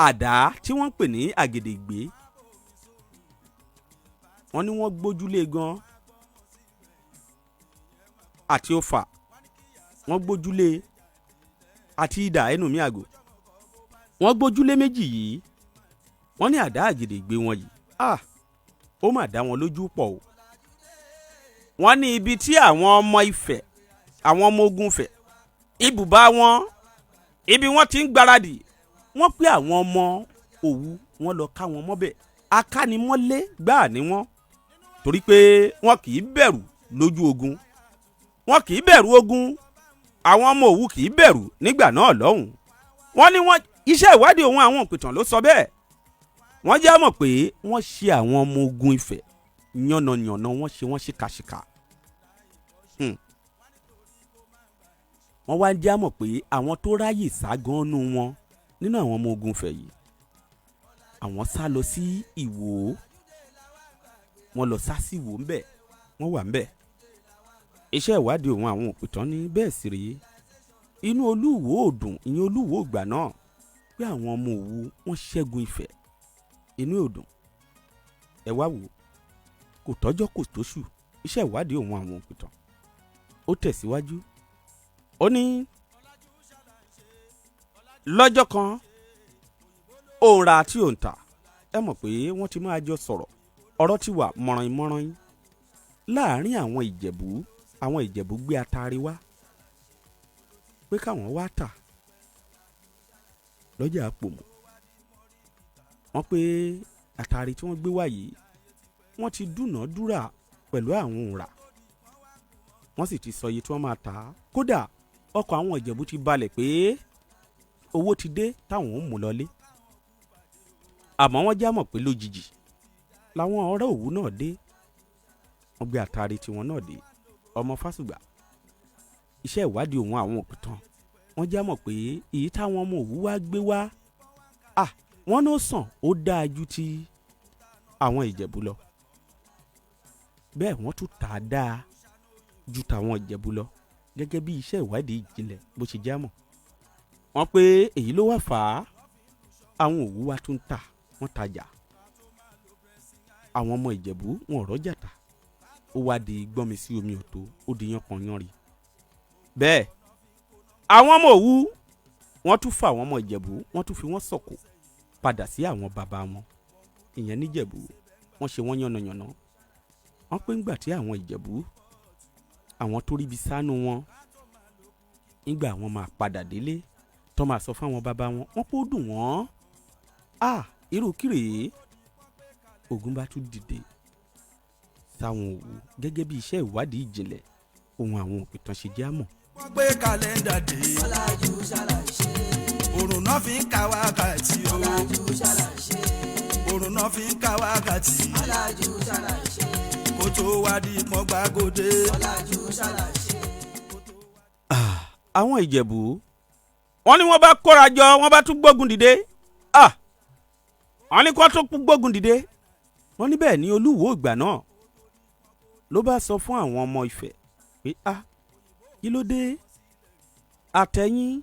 àdá tí wọ́n ń pè ní àgèdègbé wọ́n ní wọ́n gbójúlé gan àti ọfà wọ́n gbójúlé àti idà ẹnu mi àgò wọ́n gbójúlé méjì yìí wọ́n ní àdá àgèdègbé wọn yìí ó mà dá wọn lójú pọ̀ o. wọ́n ní ibi tí àwọn ọmọ Ifẹ̀ àwọn ọmọ ogun Ifẹ̀ ibùbá wọn ibi wọ́n ti ń gbáradì wọ́n pé àwọn ọmọ Òwu wọ́n lọ ká wọn mọ́bẹ̀ akánimọ́lé gbáà ni wọ́n torí pé wọ́n kì í bẹ̀rù lójú ogun wọ́n kì í bẹ̀rù ogun àwọn ọmọ Òwu kì í bẹ̀rù nígbà náà lọ́hùn. wọ́n ní iṣẹ́ ìwádìí òun àwọn òpìtàn ló sọ bẹ́ẹ̀. wọ́n jẹ́ mọ̀ pé wọ́n ṣe àwọn ọmọ ogun Ifẹ̀ yànnàyànnà wọ́n ṣe wọ́n ṣìkàṣìkà. wọ́n wá ń jẹ́ mọ̀ pé àwọn tó ráyè sá gan-an wọn nínú àwọn ọmọ ogun Ifẹ̀ yìí àwọn sá lọ sí Ìwó wọ́n lọ sá sí Ìwó ńbẹ̀ wọ́n wà ńbẹ̀. iṣẹ́ ìwádìí òun àwọn òpìtàn ní bẹ́ẹ̀ sì rèé inú Olúwo òdùn ìyẹn Olúwo ìgbà náà pé àwọn ọmọ Òwu wọ́n ṣẹ́gun Ifẹ̀ inú òdùn. ẹ wá wò kò tọ́jọ́ kò tóṣù iṣẹ́ ìwádìí òun àwọn òpìtàn ó tẹ̀síwájú. ó ní lọ́jọ́ kan òǹra àti òǹtà ẹ mọ̀ pé wọ́n ti máa jọ sọ̀rọ̀ ọ̀rọ̀ ti wà mọ̀ràn-mọ̀ràn láàárín àwọn Ìjẹ̀bú gbé atari wá pé káwọn wá tà lọ́jà Àpòmù. wọ́n pé atari tí wọ́n gbé wá yìí wọ́n ti dúnàádúrà pẹ̀lú àwọn òǹrà wọ́n sì ti sọ iye tí wọ́n máa tà á kódà ọkọ̀ àwọn Ìjẹ̀bú ti balẹ̀ pé owó ti dé táwọn ò mú lọlé. àmọ́ wọ́n já mọ̀ pé lójijì làwọn ọ̀rẹ́ Òwu náà dé wọ́n gbé àtàrí tiwọn náà dé ọmọ Fásùgbà. iṣẹ́ ìwádìí òun àwọn òpìtàn wọ́n já mọ̀ pé èyí táwọn ọmọ Òwu wá gbé wá wọ́n ló sàn ó dáa ju ti àwọn Ìjẹ̀bú lọ bẹ́ẹ̀ wọ́n tún tà á dáa ju tàwọn Ìjẹ̀bú lọ gẹ́gẹ́ bí iṣẹ́ ìwádìí ìjìnlẹ̀ bó ṣe já mọ̀. wọ́n pé èyí ló wá fà á àwọn Òwu wa tún tà wọ́n tajà àwọn ọmọ Ìjẹ̀bú wọn ò rọ́jà tà ó wá di gbọ́nmi sí omi òtó ó di yánpọnyánrin. bẹ́ẹ̀ àwọn ọmọ Òwu wọ́n tún fà àwọn ọmọ Ìjẹ̀bú wọ́n tún fi wọ́n sọ̀kò padà sí àwọn bàbá wọn ìyẹn níjẹ̀bú wọ́n ṣe wọ́n yànnàyànnà. wọ́n pé ńgbà tí àwọn Ìjẹ̀bú àwọn tó ríbi sánú wọn nígbà àwọn máa padà délé tó máa sọ fáwọn bàbá wọn wọ́n pé ó dùn wọ́n irú kírè ogun bá tún dìde sáwọn Òwu gẹ́gẹ́ bí iṣẹ́ ìwádìí ìjìnlẹ̀ ohun àwọn òpìtàn ṣe jẹ́ àmọ́. wọ́n gbé kàlẹ́ndà dé. ọ̀làjú ṣàlàyé. òrùn náà fi ń ka wákàtí o. ọ̀làjú ṣàlàyé. òrùn náà fi ń ka wákàtí. ọ̀làjú ṣàlàyé. kó tó wá di pọ́n gbàgòdè. ọ̀làjú ṣàlàyé. àwọn Ìjẹ̀bú wọ́n ní wọ́n bá kóra jọ wọ́n bá tún gbógun dìde wọ́n ní kó tún gbógun dìde wọ́n ní bẹ́ẹ̀ ni Olúwo ìgbà náà ló bá sọ fún àwọn ọmọ Ifẹ̀ pé kí ló dé àtẹ̀yìn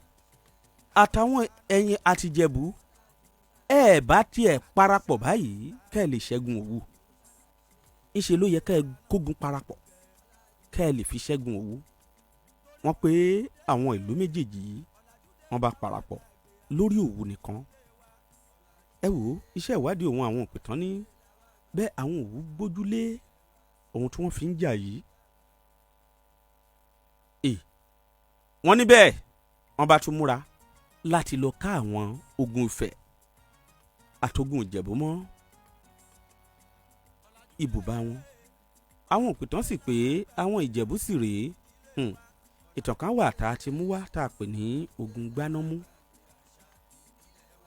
àtàwọn ẹ̀yin àtìjẹ̀bú bá tiẹ̀ parapọ̀ báyìí kẹ́ ẹ lè ṣẹ́gun Òwu ńṣe ló yẹ kẹ́ ẹ kógun parapọ̀ kẹ́ ẹ lè fi ṣẹ́gun Òwu. wọ́n pé àwọn ìlú méjèèjì yìí wọ́n bá parapọ̀ lórí Òwu nìkan. ẹ wò iṣẹ́ ìwádìí òun àwọn òpìtàn ní bẹ́ẹ̀ àwọn Òwu gbójúlé ohun tí wọ́n fi ń jà yìí. wọ́n ní bẹ́ẹ̀ wọ́n bá tún múra láti lọ ká àwọn ogun Ifẹ̀ àtogun Ìjẹ̀bú mọ́ ibùbá wọn. àwọn òpìtàn sì pé àwọn Ìjẹ̀bú sì rèé ìtàn kan wà tá a ti mú wá tá a pè ní ogun gbanámú.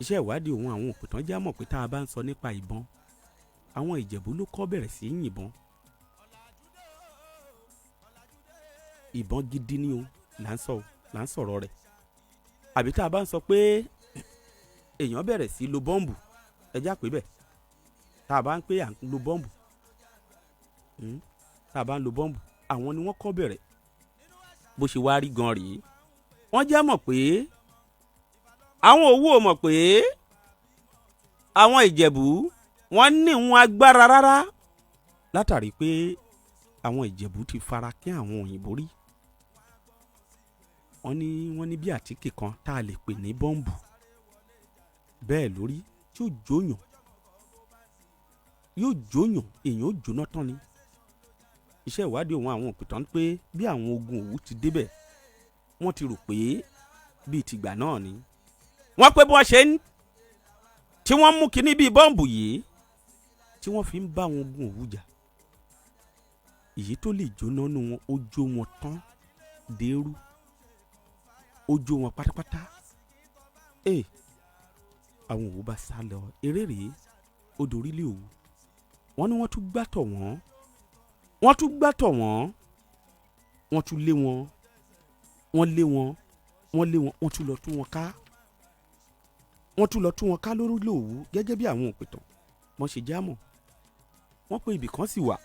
iṣẹ́ ìwádìí òun àwọn òpìtàn já mọ̀ pé tá a bá ń sọ nípa ìbọn àwọn Ìjẹ̀bú ló kọ́ bẹ̀rẹ̀ sí í yìnbọn. ìbọn gidi ni o là ń sọ̀rọ̀ rẹ̀. àbí tá a bá ń sọ pé èèyàn bẹ̀rẹ̀ sí lo bọ́ǹbù ẹjá pé bẹ́ẹ̀ tá a bá ń pé à ń lo bọ́ǹbù tá a bá ń lo bọ́ǹbù àwọn ni wọ́n kọ́ bẹ̀rẹ̀ bó ṣe wá rí gan rèé. wọ́n já mọ̀ pé àwọn Òwu ò mọ̀ pé àwọn Ìjẹ̀bú wọ́n ní wọn agbára rárá látàrí pé àwọn Ìjẹ̀bú ti fara kí àwọn òyìnbó rí. wọ́n ní bí àtíkè kan tá a lè pè ní bọ́ǹbù bẹ́ẹ̀ lórí tí ó jóyàn yóò jóyàn èèyàn ó jóná tán ni. Iṣẹ́ ìwádìí òun àwọn òpìtàn pé bí àwọn ogun Òwu ti débẹ̀ wọ́n ti rò pé bíi tìgbà náà ni. Wọ́n pé bí wọ́n ṣe ń tí wọ́n mú kinní bíi bọ́ǹbù yìí tí wọ́n fi ń bá àwọn ogun Òwu jà, èyí tó lè jóná nù wọn ó jó wọn tán dèrú, ó jó wọn pátápátá. Àwọn Òwu bá sá lọ eré rèé ó dorílẹ̀ Òwu. Wọ́n ní wọ́n tún gbàtọ̀ wọ́n, wọ́n tún gbàtọ̀ wọ́n, wọ́n tún lé wọn, wọ́n lé wọn, wọ́n lé wọn, wọ́n tún lọ tú wọn ká, wọ́n tún lọ tú wọn ká lórílẹ̀ Òwu gẹ́gẹ́ bí àwọn òpìtàn wọ́n ṣe jámọ̀. Wọ́n pé ibì kan sì wà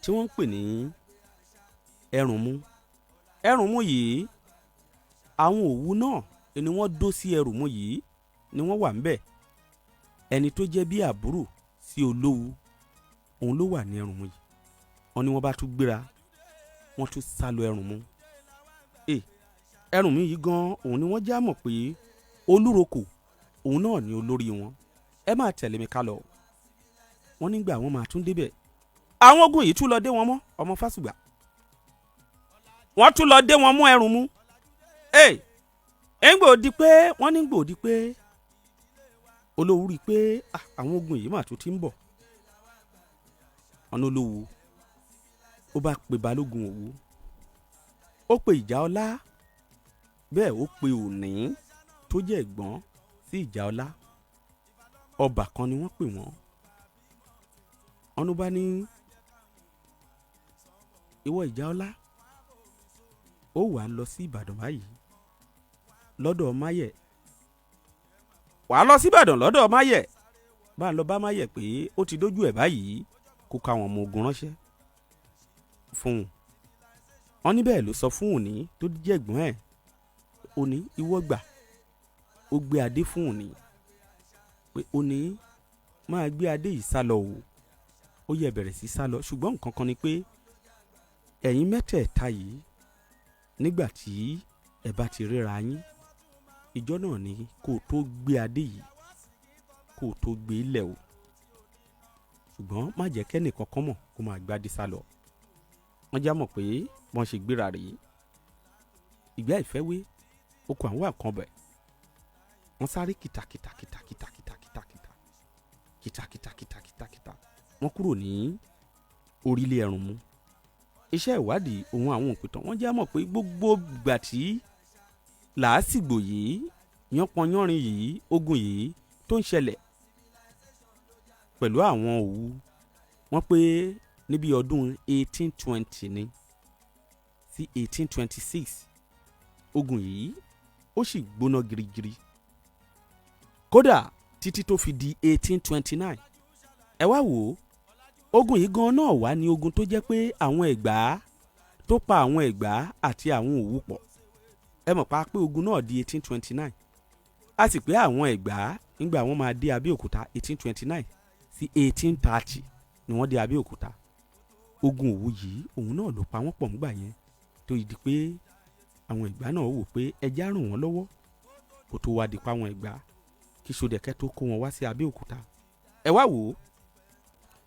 tí wọ́n ń pè ní Ẹrùnmú. Ẹrùnmú yìí àwọn Òwu náà ni wọ́n dó sí Ẹrùnmú yìí ni wọ́n wà ńbẹ̀. Ẹni tó jẹ́ bí àbúrò sí Olówu òun ló wà ní Ẹrùnmú yìí. Wọ́n ní wọ́n bá tún gbéra wọ́n tún sá lọ Ẹrùnmú. Ẹrùnmú yìí gan òun ni wọ́n já mọ̀ pé Olúrokò òun náà ni olórí wọn. Ẹ máa tẹ̀lé mi ká lọ. Wọ́n nígbà wọ́n máa tún débẹ̀ àwọn ogun yìí tún lọ dé wọn mọ́ ọmọ Fásùgbà. Wọ́n tún lọ dé wọn mú Ẹrùnmú. Ẹ̀ngbò di pé wọ́n ní gbòdì pé Olówu rí i pé àwọn ogun yìí mà tún ti ń bọ̀. Ọ̀nà Olówu ó bá pe balógun Òwu, ó pe Ìjàọlá, bẹ́ẹ̀ ó pe Òní tó jẹ́ ẹ̀gbọ́n sí Ìjàọlá. Ọba kan ni wọ́n pè wọ́n. Ọ̀nà bá ní ìwọ Ìjàọlá ó wà lọ sí Ìbàdàn báyìí lọ́dọ̀ Máyẹ̀. Wàá lọ sí Ìbàdàn lọ́dọ̀ Máyẹ̀. Bá ń lọ bá Máyẹ̀ pé ó ti dójú ẹ̀ báyìí kó ká àwọn ọmọ ogun ránṣẹ́ fún un. Wọ́n ní bẹ́ẹ̀ ló sọ fún Òní tó jẹ́ ẹ̀gbọ́n ẹ̀. Òní ìwọ gbà ó gbé adé fún Òní pé Òní máa gbé adé yìí sá lọ o. Ó yẹ bẹ̀rẹ̀ sí sá lọ ṣùgbọ́n nǹkan kan ni pé ẹ̀yin mẹ́tẹ̀ẹ̀ta yìí nígbà tí ẹ bá ti ríra yín ìjọ náà ni kó o tó gbé adé yìí kó o tó gbé ilẹ̀ o, ṣùgbọ́n má jẹ́ kẹ́nì kankan mọ̀ kó máa gbádé sá lọ. Wọ́n já mọ̀ pé wọ́n ṣe gbéra rèé. Ìgbà ìfẹ́wé okùn àwọn àkànbẹ̀ wọ́n sáré kìtàkìtà wọ́n kúrò ní orílẹ̀ Ẹrùnmú. Iṣẹ́ ìwádìí òun àwọn òpìtàn wọ́n já mọ̀ pé gbogbo ìgbà tí làásìgbò yìí yánpọnyánrin yìí ogun yìí tó ń ṣẹlẹ̀ pẹ̀lú àwọn Òwu wọ́n pé níbi ọdún 1820 ni sí 1826 ogun yìí ó sì gbóná girigiri kódà títí tó fi di 1829. Ẹ wá wò ó ogun yìí gan náà wá ní ogun tó jẹ́ pé àwọn Ẹ̀gbá tó pa àwọn Ẹ̀gbá àti àwọn Òwu pọ̀. Ẹ mọ̀ pa pé ogun náà di 1829 a sì pé àwọn Ẹ̀gbá nígbà wọ́n máa dé Abeokuta 1829 sí 1830 ni wọ́n dé Abeokuta. Ogun Òwu yìí òun náà ló pa wọ́n pọ̀ ńgbà yẹn tó yìí di pé àwọn Ẹ̀gbá náà wò pé ẹjẹ́ á ràn wọ́n lọ́wọ́ kó tó wá di pa àwọn Ẹ̀gbá kí Ṣódẹkẹ́ tó kó wọn wá sí Abeokuta. Ẹ wá wò ó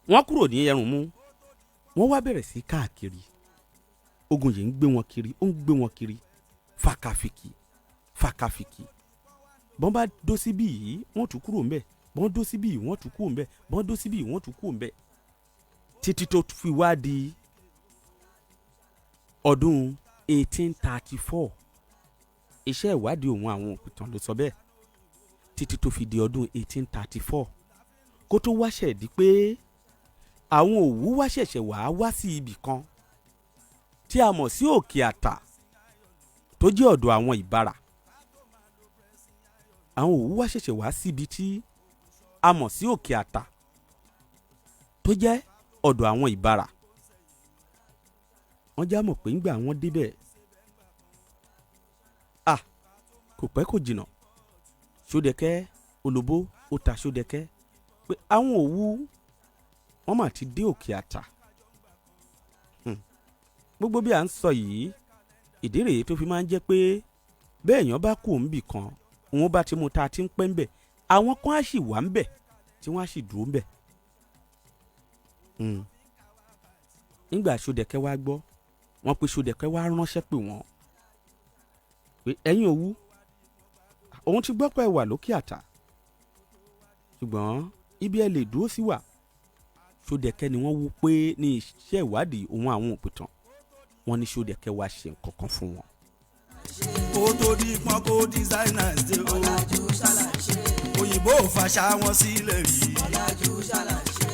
wọ́n kúrò ní Ẹrùnmú wọ́n wá bẹ̀rẹ̀ sí káàkiri. Ogun yìí ń gbé wọn kiri ó ń gbé wọn kiri fàkàfìkì. Bọ́n bá dó síbí yìí wọ́n tún kúrò ńbẹ̀, bọ́n dó síbí yìí wọ́n tún kúrò ńbẹ̀, bọ́n dó síbí yìí wọ́n tún kúrò ńbẹ̀. Títí tó fi wá di ọdún 1834. Iṣẹ́ ìwádìí òun àwọn òpìtàn ló sọ bẹ́ẹ̀. Títí tó fi di ọdún 1834 kó tó wáṣẹ̀ di pé àwọn Òwu wá ṣẹ̀ṣẹ̀ wá sí ibì kan tí a mọ̀ sí Òkè Àtà tó jẹ́ ọ̀dọ̀ àwọn Ìbàrà. Àwọn Òwu wá ṣẹ̀ṣẹ̀ wá síbi tí a mọ̀ sí Òkè Àtà tó jẹ́ ọ̀dọ̀ àwọn Ìbàrà. Wọ́n já mọ̀ pé ńgbà wọ́n débẹ̀ kò pẹ́ kò jìnnà Ṣódẹkẹ́ Olóbó ó ta Ṣódẹkẹ́ pé àwọn Òwu wọ́n mà ti dé Òkè Àtà. Gbogbo bí à ń sọ yìí ìdí rèé tó fi máa ń jẹ́ pé bẹ́ẹ̀ èèyàn bá kú òǹbì kan òun bá ti mú ta ti ń pẹ́ ń bẹ̀ àwọn kan á sì wà ń bẹ̀ tí wọ́n á sì dúró ń bẹ̀ nígbà Ṣódẹkẹ́ wá gbọ́ wọ́n pé Ṣódẹkẹ́ wá ránṣẹ́ pè wọ́n pé ẹ̀yin Òwu òun ti gbọ́ pé ẹ wà lókè àtà ṣùgbọ́n ibi ẹ lè dúró sí wà. Ṣódẹkẹ́ ni wọ́n wò pé ní iṣẹ́ ìwádìí òun àwọn òpìtàn wọ́n ní Ṣódẹkẹ́ wá ṣe nǹkan kan fún wọn. kó tó di pọ́n kó designers dé o ọ̀làjú ṣàlàṣe òyìnbó fàṣà wọn sílẹ̀ rí ọ̀làjú ṣàlàṣe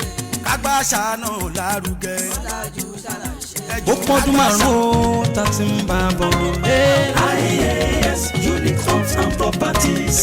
kágbá ṣàánú lárugẹ ọ̀làjú ṣàlàṣe. ó pọ́dún márùn-ún tá ti ń bá a bọ̀. IAS Unique Homes and Properties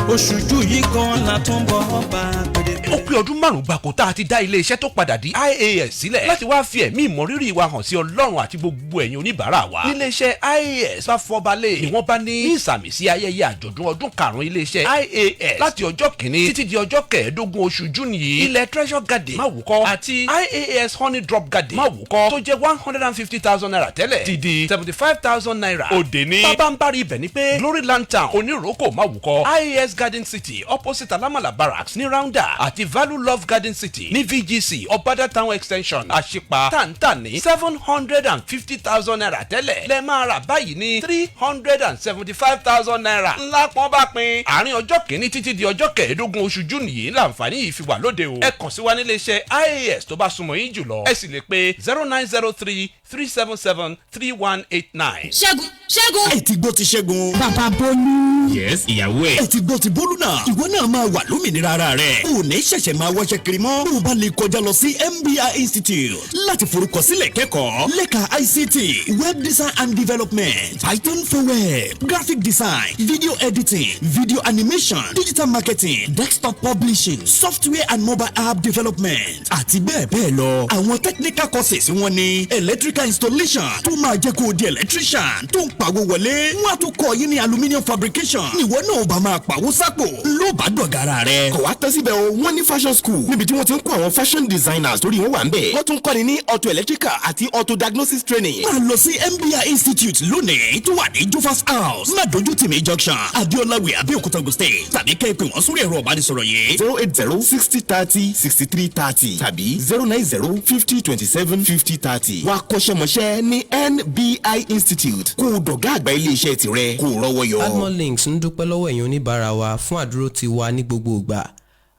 oṣùjú yìí kan la tó ń bọ̀ bá a pèdè. ó pé ọdún márùn-ún gbàkó tá a ti dá iléeṣẹ́ tó padà di IAS sílẹ̀ láti wá fi ẹ̀mí ìmọrírì wa hàn sí Ọlọ́run àti gbogbo ẹ̀yin oníbàárà wa. níléeṣẹ́ IAS bá fọbalẹ̀ ni wọ́n bá ní ìsàmì sí ayẹyẹ àjọ̀dún ọdún karùn-ún iléeṣẹ́ IAS láti ọjọ́ kìíní títí di ọjọ́ kẹẹ̀ẹ́dógún oṣù Júùnù yìí. ilẹ̀ Treasure Garden Máwùkọ́ àti IAS Honey Drop Garden Máwùkọ́ tó jẹ́ 150,000 naira tẹ́lẹ̀ ti di 75,000 naira. òde ní pábánbárì ibẹ̀ ni pé Glory Lantern oníròkò Máwùkọ́ IAS Garden City opposite Alamala Barracks ní Rounda àti Value Love Garden City ní VGC Ọbádà Town Extension àṣìpà tàǹtà ní 750,000 naira tẹ́lẹ̀ lẹ́ máa rà báyìí ní 375,000 naira. ńlá pọ́n bá pín àárín ọjọ́ kìíní títí di ọjọ́ kẹẹ̀ẹ́dógún oṣù Júùnù yìí láǹfààní yìí fi wà lóde o. ẹ kàn sí wa nílé iṣẹ́ IAS tó bá súnmọ́ yín jùlọ ẹ sì lè pe 0903-377-3189. ṣẹ́gun. ẹ ti gbọ́ ti ṣẹ́gun. bàbá Bólú. yes ìyàwó ẹ̀. ẹ ti gbọ́ ti Bólú náà. ìwọ náà máa wà lómìnira ara rẹ̀. o ní ṣẹ̀ṣẹ̀ máa wáṣẹ́ kiri mọ́. o bá lè kọjá lọ sí MBI Institute láti forúkọsílẹ̀ kẹ́kọ̀ọ́ lẹ́ka ICT web design and development Python for web graphic design video editing video animation digital marketing desktop publishing software and mobile app development àti bẹ́ẹ̀ bẹ́ẹ̀ lọ. àwọn technical courses wọn ni electrical installation tó máa jẹ́ kó o di electrician tó ń pawó wọlé wọ́n á tún kọ́ yín ní aluminium fabrication níwọ náà bá máa pawó sápò ló bá dọ̀gara rẹ̀. kò wá tán síbẹ̀ o wọ́n ní fashion school níbi tí wọ́n ti ń kọ́ àwọn fashion designers torí wọ́n wà ń bẹ̀. wọ́n tún kọ́ni ní auto electrical àti auto diagnosis training. máa lọ sí MBI Institute lónìí tó wà ní Jofas House Madoju Timi Junction Adeolawe Abeokuta Ogun State tàbí kẹ́ ẹ pè wọ́n sórí ẹ̀rọ ìbánisọ̀rọ̀ yìí 080-60-30-6330 tàbí 090-50-27-50-30. wàá kọ́ṣẹ́mọṣẹ́ ní NBI Institute kó o dọ̀gá àgbà iléeṣẹ́ tirẹ̀ kó o rọ́wọ́ yọ. Admonlinks ń dúpẹ́ lọ́wọ́ ẹ̀yin oníbàárà wa fún àdúró ti wa ní gbogbo ìgbà.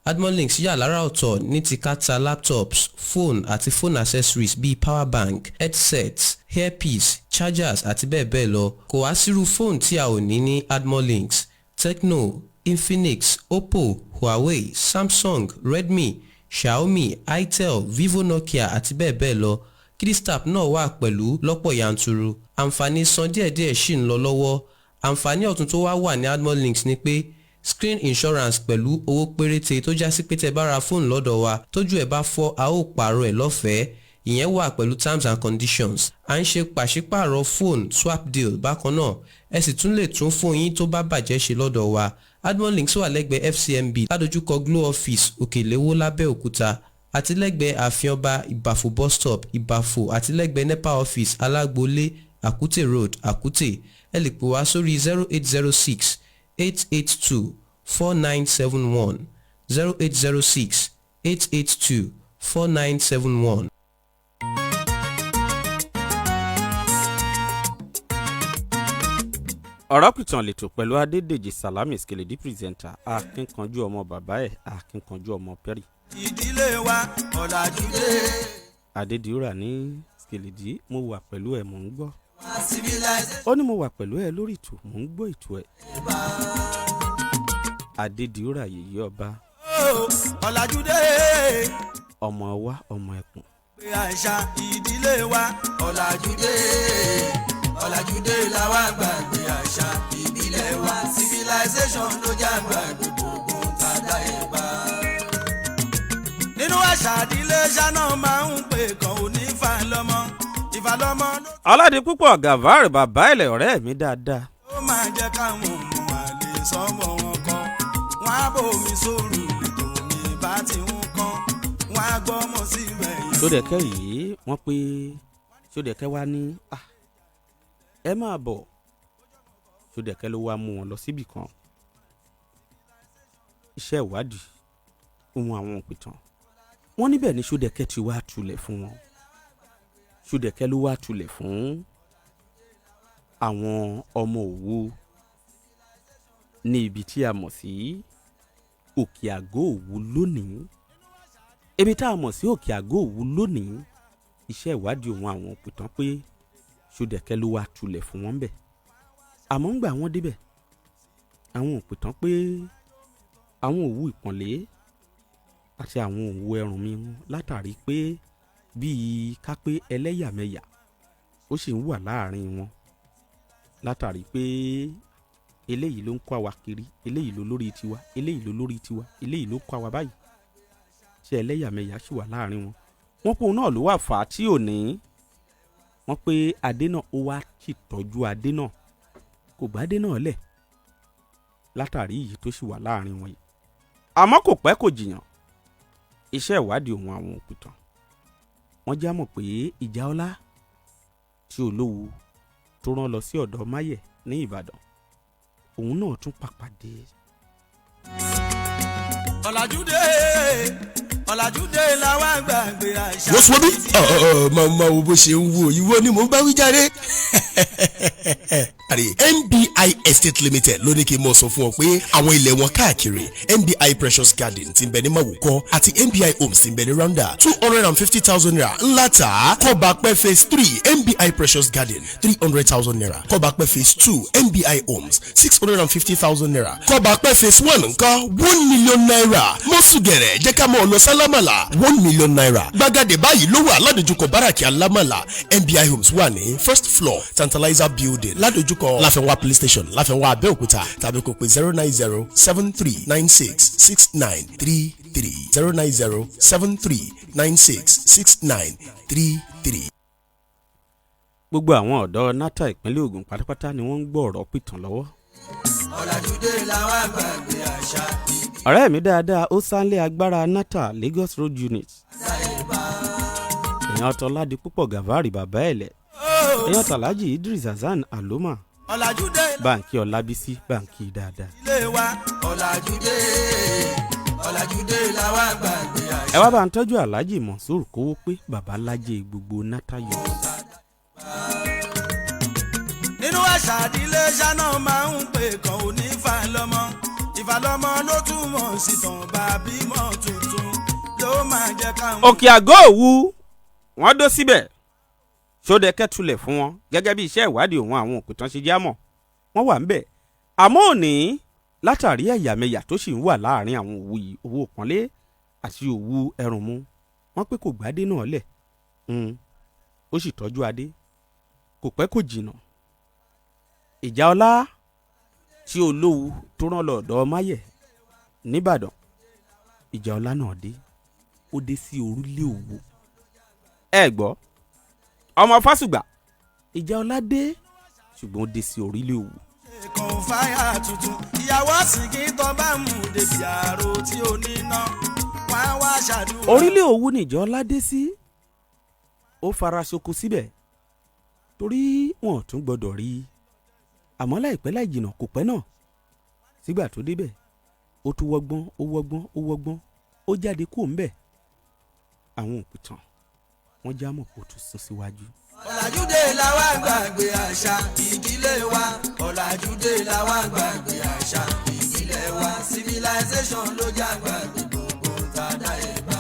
Admonlinks yà lára ọ̀tọ̀ ní ti ká ta laptops phone àti phone accessories bíi power bank headsets earpiece chargers àti bẹ́ẹ̀ bẹ́ẹ̀ lọ. kò wá sírú fóònù tí a ò ní Admonlinks. Tecno, Infinix, Oppo, Huawei, Samsung, Redmi, Xiaomi, Itel, Vivo, Nokia àti bẹ́ẹ̀ bẹ́ẹ̀ lọ. Kidstap náà wà pẹ̀lú lọ́pọ̀ yanturu. àǹfààní san díẹ̀díẹ̀ ṣì ń lọ lọ́wọ́. àǹfààní ọ̀tun tó wá wà ní Admonlinks ni pé screen insurance pẹ̀lú owó péréte tó já sí pé tẹ́ bá ra fóònù lọ́dọ̀ wa tójú ẹ̀ bá fọ́ a ó pààrọ̀ ẹ̀ lọ́fẹ̀ẹ́. ìyẹn wà pẹ̀lú terms and conditions. à ń ṣe pàṣípààrọ̀ fóònù swap deal bákan náà ẹ sì tún lè tún fóònù yín tó bá bàjẹ́ ṣe lọ́dọ̀ wa. Admonlinks wà lẹ́gbẹ̀ẹ́ FCMB ládojúkọ Glow Office Òkèléwó lábẹ́òkúta àti lẹ́gbẹ̀ẹ́ ààfin ọba Ìbàfò bus stop Ìbàfò àti lẹ́gbẹ̀ẹ́ NEPA office Alágbolé Àkútè road Àkútè. ẹ lè pè wá sórí 0806-882-4971 0806-882-4971. ọ̀rọ̀ pìtàn lètò pẹ̀lú Adédèjì Salami Skeledi pírẹsẹ̀ntà akínkanjú ọmọ bàbá ẹ̀ akínkanjú ọmọ pẹ́rì. ìdílé wa ọ̀làjú dé. Adédìúrà ní Skeledi mo wà pẹ̀lú ẹ̀ mò ń gbọ́. ó ní mo wà pẹ̀lú ẹ̀ lórí ìtò mò ń gbọ́ ìtò ẹ̀. Adédìúrà yèyé ọba. ọ̀làjú dé. ọmọ wa ọmọ ẹkùn. pé àṣà ìdílé wa ọ̀làjú dé. ọ̀làjú dé làwa gbàgbé àṣà ìbílẹ̀ wa civilization ló já gbàgbé gbogbo tàdá Ẹ̀gbá. nínú àṣà ìdílé ṣáná máa ń pè kàn ó ní ìfàlọ́mọ ìfàlọ́mọ. Ọládì púpọ̀ Gàvárì bàbá ilẹ̀ ọ̀rẹ́ mi dáadáa. ó máa jẹ́ káwọn ọmọ àlè sọ́mọ wọn kan wọ́n á bòmí sóòrù lẹ́tọ̀ mi bá ti ń kan wọ́n á gbọ́mọ síbẹ̀ yìí. Ṣódẹkẹ́ yìí wọ́n pé Ṣódẹkẹ́ wá ní ẹ máa bọ̀. Ṣódẹkẹ́ ló wá mú wọn lọ síbì kan. iṣẹ́ ìwádìí ohun àwọn òpìtàn wọ́n níbẹ̀ ni Ṣódẹkẹ́ ti wá tulẹ̀ fún wọn. Ṣódẹkẹ́ ló wá tulẹ̀ fún àwọn ọmọ Òwu ní ibi tí a mọ̀ sí Òkè Àgọ́ Òwu lónìí. Ibi tá a mọ̀ sí Òkè Àgọ́ Òwu lónìí, iṣẹ́ ìwádìí òun àwọn òpìtàn pé Ṣódẹkẹ́ ló wá tulẹ̀ fún wọn bẹ̀. Àmọ́ ń gbà wọ́n débẹ̀, àwọn òpìtàn pé àwọn Òwu ìpọ̀nlé àti àwọn Òwu ẹrùn mi látàrí pé bíi ká pé ẹlẹ́yàmẹ̀yà ó sì ń wà láàrin wọn, látàrí pé eléyìí ló ń kó àwa kiri, eléyìí ló lórí tiwa, eléyìí ló lórí tiwa, eléyìí ló kó àwa báyìí, ṣé ẹlẹ́yàmẹ̀yà sì wà láàrin wọn. Wọ́n pòun náà ló wà fà á tí ò ní. Wọ́n pé adé náà ó wá sì tọ́jú adé náà, kò gbá adé náà lẹ̀ látàrí èyí tó sì wà láàrin wọn yìí. Àmọ́ kò pẹ́ kò jìyàn, iṣẹ́ ìwádìí òun àwọn òpìtàn wọ́n já mọ̀ pé ìjà ọlá tí Olówu tó rán lọ sí ọ̀dọ̀ Máyẹ̀ ní Ìbàdàn, òun náà tún pàpàdé. ọ̀làjúdé làwọn àgbàgbé àṣà. wọ́n sọ bí màmá wo bó ṣe ń wo ìwọ ni mò ń bá wí jáde. NBI Estate Limited ló ní kí n mọ̀ sọ fún ọ pé àwọn ilẹ̀ wọn káàkiri NBI Precious Garden ti ń bẹ ní Mawuko àti NBI Homes ti ń bẹ ní Rounda 250,000 naira ńlá tà á. Kọ́bápẹ́ phase 3 NBI Precious Garden 300,000 naira. Kọ́bápẹ́ phase 2 NBI Homes 650,000 naira. Kọ́bápẹ́ phase 1 nǹkan 1 million naira. Mọ́sùgẹ̀rẹ̀ jẹ́ ká mọ̀ lọ sálámàlà 1 million naira. Gbàgádé báyìí ló wà ládojúkọ báràkì alámàlà. NBI Homes wà ní first floor Tantalizer Building ládojúkọ Láfẹnwá Police Station Láfẹnwá Abeokuta tàbí kó pè 09073966933 09073966933. Gbogbo àwọn ọ̀dọ́ nata ìpínlẹ̀ Ògùn pátápátá ni wọ́n ń gbọ́ ọ̀rọ̀ pìtàn lọ́wọ́. ọ̀làjúdé làwọn àgbàgbé àṣà. Ọ̀rẹ́ mi dáadáa ó sánlé agbára nata Lagos Road Unit. Èèyàn Tọ́ládì púpọ̀ Gàvárì bàbá ẹ̀lẹ̀. Èèyàn Tàlájì Idris Hasan Aloma. Báǹkì Ọlábísí báǹkì dáadáa. ilé wa ọ̀làjúdé làwọn àgbàgbé àṣà. Ẹ wá bá ń tọ́jú Alhaji Monsur kówó pé bàbá lájẹ gbogbo nata yọ. nínú àṣà ìdílé ṣáná máa ń pè kan onífàlọ́mọ. Ìfàlọ́mọ ló túmọ̀ sí tàn bàbímọ tuntun ló máa jẹ́ káwọn. Òkè Àgọ́ Òwu wọ́n dó síbẹ̀. Ṣódẹkẹ́ tulẹ̀ fún wọn gẹ́gẹ́ bí iṣẹ́ ìwádìí òun àwọn òpìtàn ṣe jámọ̀. Wọ́n wà ńbẹ̀. Àmọ́ òní látàrí ẹ̀yàmẹ̀yà tó sì ń wà láàrin àwọn Òwu yìí, Òwu Òpọ́nlé àti Òwu Ẹrùnmú, wọ́n pé kò gbádé náà lẹ̀. Ó sì tọ́jú adé. Kò pẹ́ kò jìnnà. Ìjà ọlá tí Olówu tó rán lọ ọ̀dọ̀ Máyẹ̀ nìbàdàn, ìjà ọlá náà dé. Ó dé sí orílẹ̀ Òwu. Ẹ gbọ́, ọmọ Fásùgbà, ìjà ọlá dé ṣùgbọ́n ó dé sí orílẹ̀ Òwu. kan fáyà tuntun ìyàwó sìnkì tó bá mú débi àrò tí ó níná wọn á wá ṣàdúrà. Orílẹ̀ Òwu nìjà ọlá dé sí. Ó fara ṣoko síbẹ̀ torí wọn ò tún gbọdọ̀ rí i. Àmọ́ láìpẹ́ láì jìnnà kò pẹ́ náà sígbà tó débẹ̀ ó tún wọ́gbọ́n ó jáde kúrò ńbẹ̀. Àwọn òpìtàn wọ́n já mọ̀ kó tún sún síwájú. ọ̀làjúdé làwọn àgbàgbé àṣà ìdílé wa ọ̀làjúdé làwọn àgbàgbé àṣà ìdílé wa civilization ló já gbàgbé gbogbo tàdá Ẹ̀gbá.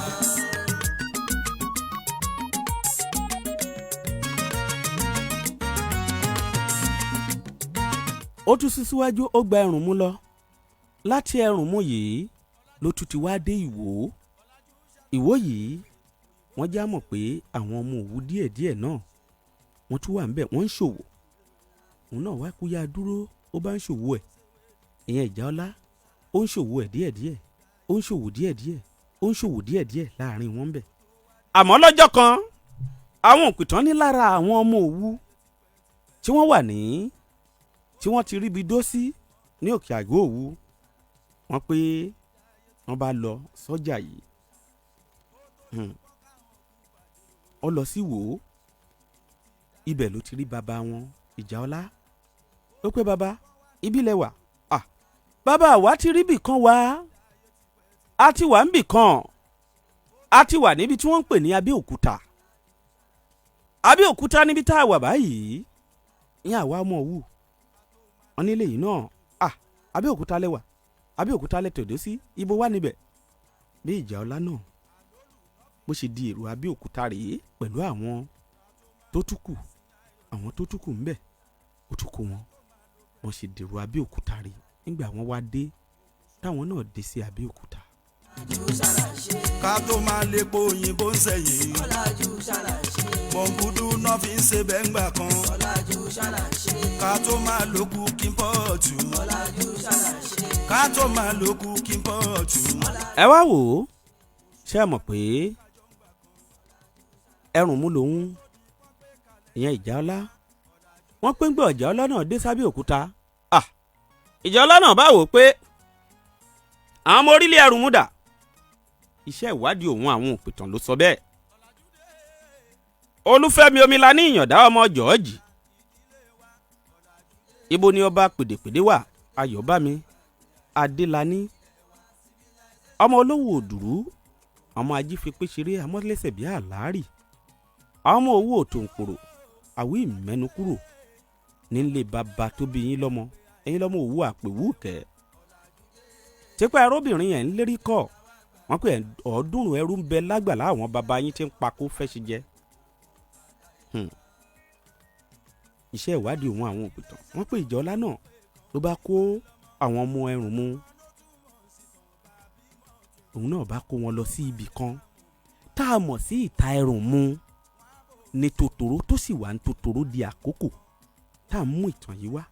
Ó tún sún síwájú, ó gba Ẹrùnmú lọ. Láti Ẹrùnmú yìí ló tún ti wá dé Ìwó. Ìwó yìí wọ́n já mọ̀ pé àwọn ọmọ Òwu díẹ̀díẹ̀ náà wọ́n tún wà ńbẹ̀, wọ́n ń ṣòwò. Òun náà wá kú yá dúró, ó bá ń ṣòwò ẹ̀. Ìyẹn ìjà ọlá ó ń ṣòwò ẹ̀ díẹ̀díẹ̀, ó ń ṣòwò díẹ̀díẹ̀ láàrin wọn ńbẹ̀. Àmọ́ lọ́jọ́ kan àwọn òpìtàn ní lára àwọn ọmọ Òwu tí wọ́n wà ní tí wọ́n ti ríbi dó sí ní Òkè Àgọ́ Òwu, wọ́n pé wọ́n bá lọ sọ́jà yìí. Ó lọ sí Ìwó, ibẹ̀ ló ti rí bàbá wọn ìjà ọlá. Ó pé bàbá ibi lẹ wà. Bàbá wa ti rí bì kan wá, a ti wà ń bì kan. a ti wà níbi tí wọ́n ń pè ní Abeokuta. Abeokuta níbi tá a wà báyìí ní àwa ọmọ òwú wọn nílé yìí náà Abeokuta lẹ́wà Abeokuta lẹ́tọ̀dọ́ sí ibo wà níbẹ̀ bí ìjà ọlá náà bó ṣe di èrò Abeokuta rèé pẹ̀lú àwọn tó tún kù ń bẹ̀ ó tún kó wọn wọ́n ṣe dèrò Abeokuta rèé nígbà wọ́n wá dé táwọn náà dé sí Abeokuta. ká tó máa lépo òyìnbó ń sẹ́yìn mọ̀ngúdú náà fi ń ṣe bẹ́ngbà kan ká tó máa lókù kí n pọ̀tù ká tó máa lókù kí n pọ̀tù. ẹ wá wò ó ṣé ẹ mọ̀ pé ẹrùn mú lòun ìyẹn ìjà ọlá wọ́n pé ń gbọ́ ìjà ọlá náà dé sábẹ́òkúta ìjà ọlá náà bá wò ó pé àwọn ọmọ orílẹ̀ ẹrù mú dà iṣẹ́ ìwádìí òun àwọn òpìtàn ló sọ bẹ́ẹ̀. Olúfẹ́mi Omila ní ìyàndá ọmọ Jọ́ọ̀jì ibo ni ọba pèdèpèdè wà Ayọ̀bámi Adélani ọmọ olówó òdùrú ọmọ ajífipé ṣeré amọ́lẹ́sẹ̀ bíi àlárì ọmọ owó òtòǹkòrò àwí ìmẹ́nu kúrò nílé bàbá tó bí yín lọ́mọ ẹ̀yin lọ́mọ òwú àpèwú kẹ́ tipa ẹrúbìnrin yẹn ń lérí kọ́ wọ́n pé 300 ẹrú ń bẹ lágbàlá àwọn bàbá yín tí ń pakó fẹ́ ṣe jẹ́ iṣẹ́ ìwádìí òun àwọn òpìtàn wọ́n pé ìjọ ọlá náà ló bá kó àwọn ọmọ ẹrùn mu òun náà bá kó wọn lọ sí ibì kan tá a mọ̀ sí ìta ẹrùn mu ní tòtòrò tó sì wà ní tòtòrò di àkókò tá a mú ìtàn yìí wá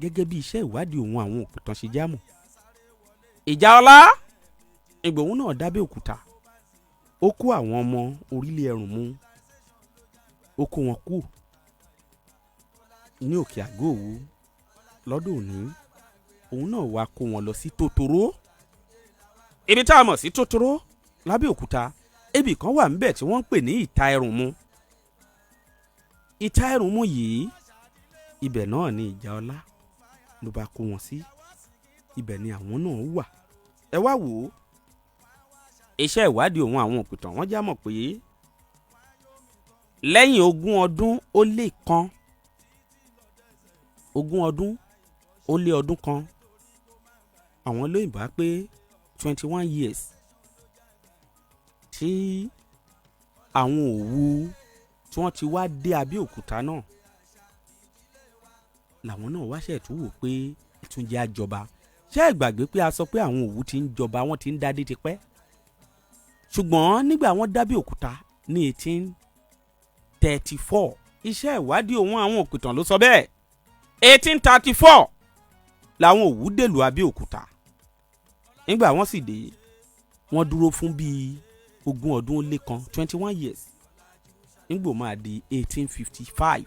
gẹ́gẹ́ bí iṣẹ́ ìwádìí òun àwọn òpìtàn ṣe jámọ̀. ìjà ọlá ìgbà òun náà d'Abẹ́òkúta ó kó àwọn ọmọ orílẹ̀ ẹrùn mu ó kó wọn kú ní òkè àgọ́ òwú lọ́dún òní òun náà wá kó wọn lọ sí tòtòrò ibi tá a mọ̀ sí tòtòrò l'Abẹ́òkúta ibì kan wà ńbẹ̀ tí wọ́n ń pè ní ìta ẹrùn mu ìta ẹrùn mu yìí ibẹ̀ náà ni ìjà ọlá ló bá kó wọn sí ibẹ̀ ni àwọn náà wà ẹ wá wò ó iṣẹ́ ìwádìí òun àwọn òpìtàn wọ́n já mọ̀ pé lẹ́yìn 20 ọdún ó lé kan 20 ọdún ó lé ọdún kan àwọn olóyìnbó á pé 21 years tí àwọn òwú tí wọ́n ti wá dé Abẹ́òkúta náà làwọn náà wá ṣètúwò pé ìtúnjẹ àjọba ṣé ẹ gbàgbé pé a sọ pé àwọn òwú ti ń jọba wọ́n ti ń dádé tipẹ́ ṣùgbọ́n nígbà wọ́n d'Abẹ́òkúta ní 1834 iṣẹ́ ìwádìí òun àwọn òpìtàn ló sọ bẹ́ẹ̀ 1834 làwọn òwú dèlù Abẹ́òkúta nígbà wọ́n sì dé wọ́n dúró fún bíi 20 ọdún ó lé kan 21 years nígbò máa di 1855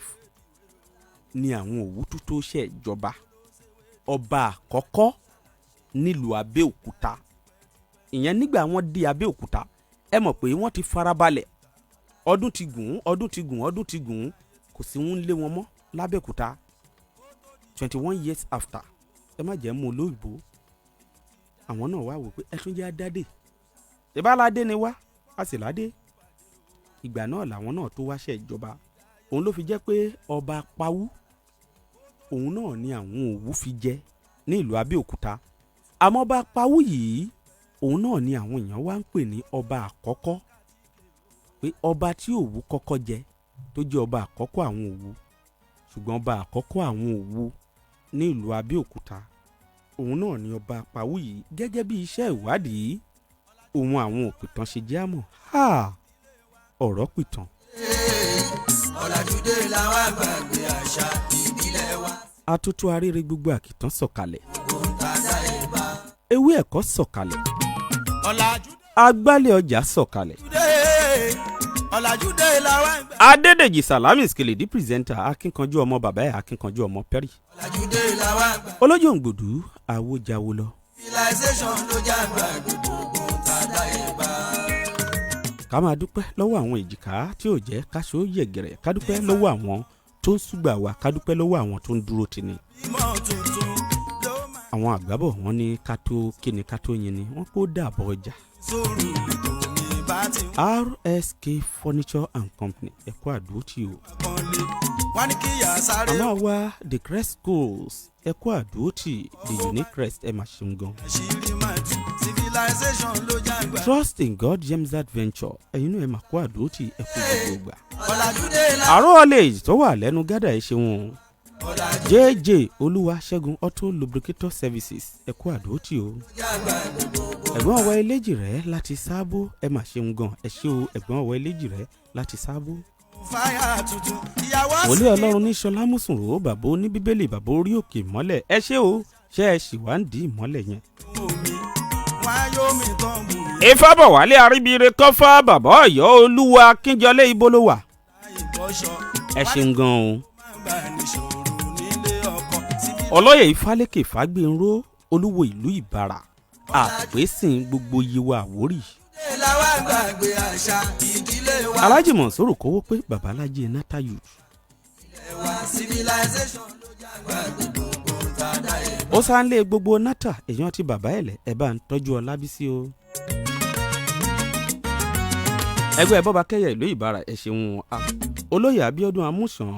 ni àwọn òwú tó ṣèjọba ọba àkọ́kọ́ nílùú Abẹ́òkúta ìyẹn nígbà wọ́n dé Abẹ́òkúta ẹ mọ̀ pé wọ́n ti farabalẹ̀ ọdún ti gùn kò sí wọn lé wọn mọ́ l'Abẹ́òkúta 21 years after ẹ má jẹ́ mú olóyìnbó àwọn náà wá wò pé ẹ tún jẹ́ adádé ìbáládé ni wá a sì ládé ìgbà náà làwọn náà tó wá ṣèjọba òun ló fi jẹ́ pé ọba Pawú òun náà ni àwọn òwú fi jẹ ní ìlú Abẹ́òkúta àmọ́ ọba Pawú yìí òun náà ni àwọn èèyàn wá ń pè ní ọba àkọ́kọ́ pé ọba tí òwú kọ́kọ́ jẹ tó jẹ́ ọba àkọ́kọ́ àwọn òwú ṣùgbọ́n ọba àkọ́kọ́ àwọn òwú ní ìlú Abẹ́òkúta òun náà ni ọba Pawú yìí gẹ́gẹ́ bí iṣẹ́ ìwádìí òun àwọn òpìtàn ṣe jẹ́ àmọ́ ọ̀rọ̀ pìtàn. ọ̀làjúdé làwọn àgbàgbé àṣà ìbílẹ̀ wa. atótó arére gbogbo àkìtàn sọ̀kalẹ̀ ewé ẹ̀kọ́ sọ̀kalẹ̀ agbálẹ̀ ọjà sọ̀kalẹ̀. ọ̀làjúdé làwọn àgbà. Adédèjì Salami Skeledi pírẹsẹ̀ntà akínkanjú ọmọ bàbá ẹ̀ akínkanjú ọmọ pẹ́rì. ọ̀làjúdé làwọn àgbà. olójú òǹgbòdú àwòjáwo lọ. civilization ló jágbá gbogbo tàdá Ẹ̀gbá. ká máa dúpẹ́ lọ́wọ́ àwọn èjìká tí ò jẹ́ káṣó yẹ̀gẹ̀rẹ̀ ká dúpẹ́ lọ́wọ́ àwọn tó ń súgbà wá ká dúpẹ́ lọ́wọ́ àwọn tó ń dúró tì ní. àwọn àgbàbọ̀ wọn ní ká tó kíni ká tó yin ni wọ́n kó dàbọ̀ ọjà. sóòrù ètò mi bá ti RSK Furniture and Company ẹ̀kọ́ àdúrótì o. kọ́lé wọ́n ní kí ìyá sáré àmọ́ wa the crest schools ẹ̀kọ́ àdúrótì the unique crest ẹ̀ máa ṣeun gan. àṣírí máa tú civilization ló jágbá. Trust in God James Adventure ẹ̀yin náà ẹ̀ máa kó àdúrótì ẹ̀kọ́ gbogbo gbà. ọ̀làjúdé la àrò ọ̀lẹ́jì tó wà lẹ́nu gádà ẹ̀ ṣeun JJ Olúwaṣẹ́gun Auto Lubricator Services ẹ̀kọ́ àdúrótì o. jágbá gbogbo. ẹ̀gbọ́n ọwọ́ eléjì rẹ̀ láti sábó ẹ̀ máa ṣeun gan ẹ̀ ṣe o ẹ̀gbọ́n ọwọ́ eléjì rẹ̀ láti sábó. fáyà tuntun ìyàwó wòlé ọlọ́run ní sọlá mùsùlùmí bàbá oníbíbélì bàbá orí òkè ìmọ́lẹ̀ ẹ ṣé o ṣé ẹ sì wá ń di ìmọ́lẹ̀ yẹn. omi wọn á yóò mi tán bù. ìfábọ̀wálé aríbire kọ́fà bàbá ọ̀yọ́ olúwa akínjọlé ibo ló wà. ìbọ̀ṣọ ẹ ṣeun gan o. máa ń bá níṣòro nílé ọkọ. olóyè ifálékè fàgbénró olúwo ìlú ìbàrà àpèsìn gbogbo yewa àwórì. làwọn àgbàgbé àṣà ìdílé wa. alájì mọ̀sórò kówó pé babalájí nata youth. ẹwà civilization ló jágbá gbogbo tàdá ẹ̀. ó sáńlé gbogbo nata èèyàn ti bàbá ẹ̀lẹ́ ẹ̀ bá ń tọ́jú ọlábísí o. ẹgbẹ́ bọ́ba kẹ́yẹ ìlú ìbàrà ẹ̀ ṣeun olóyè abíọ́dún amúsàn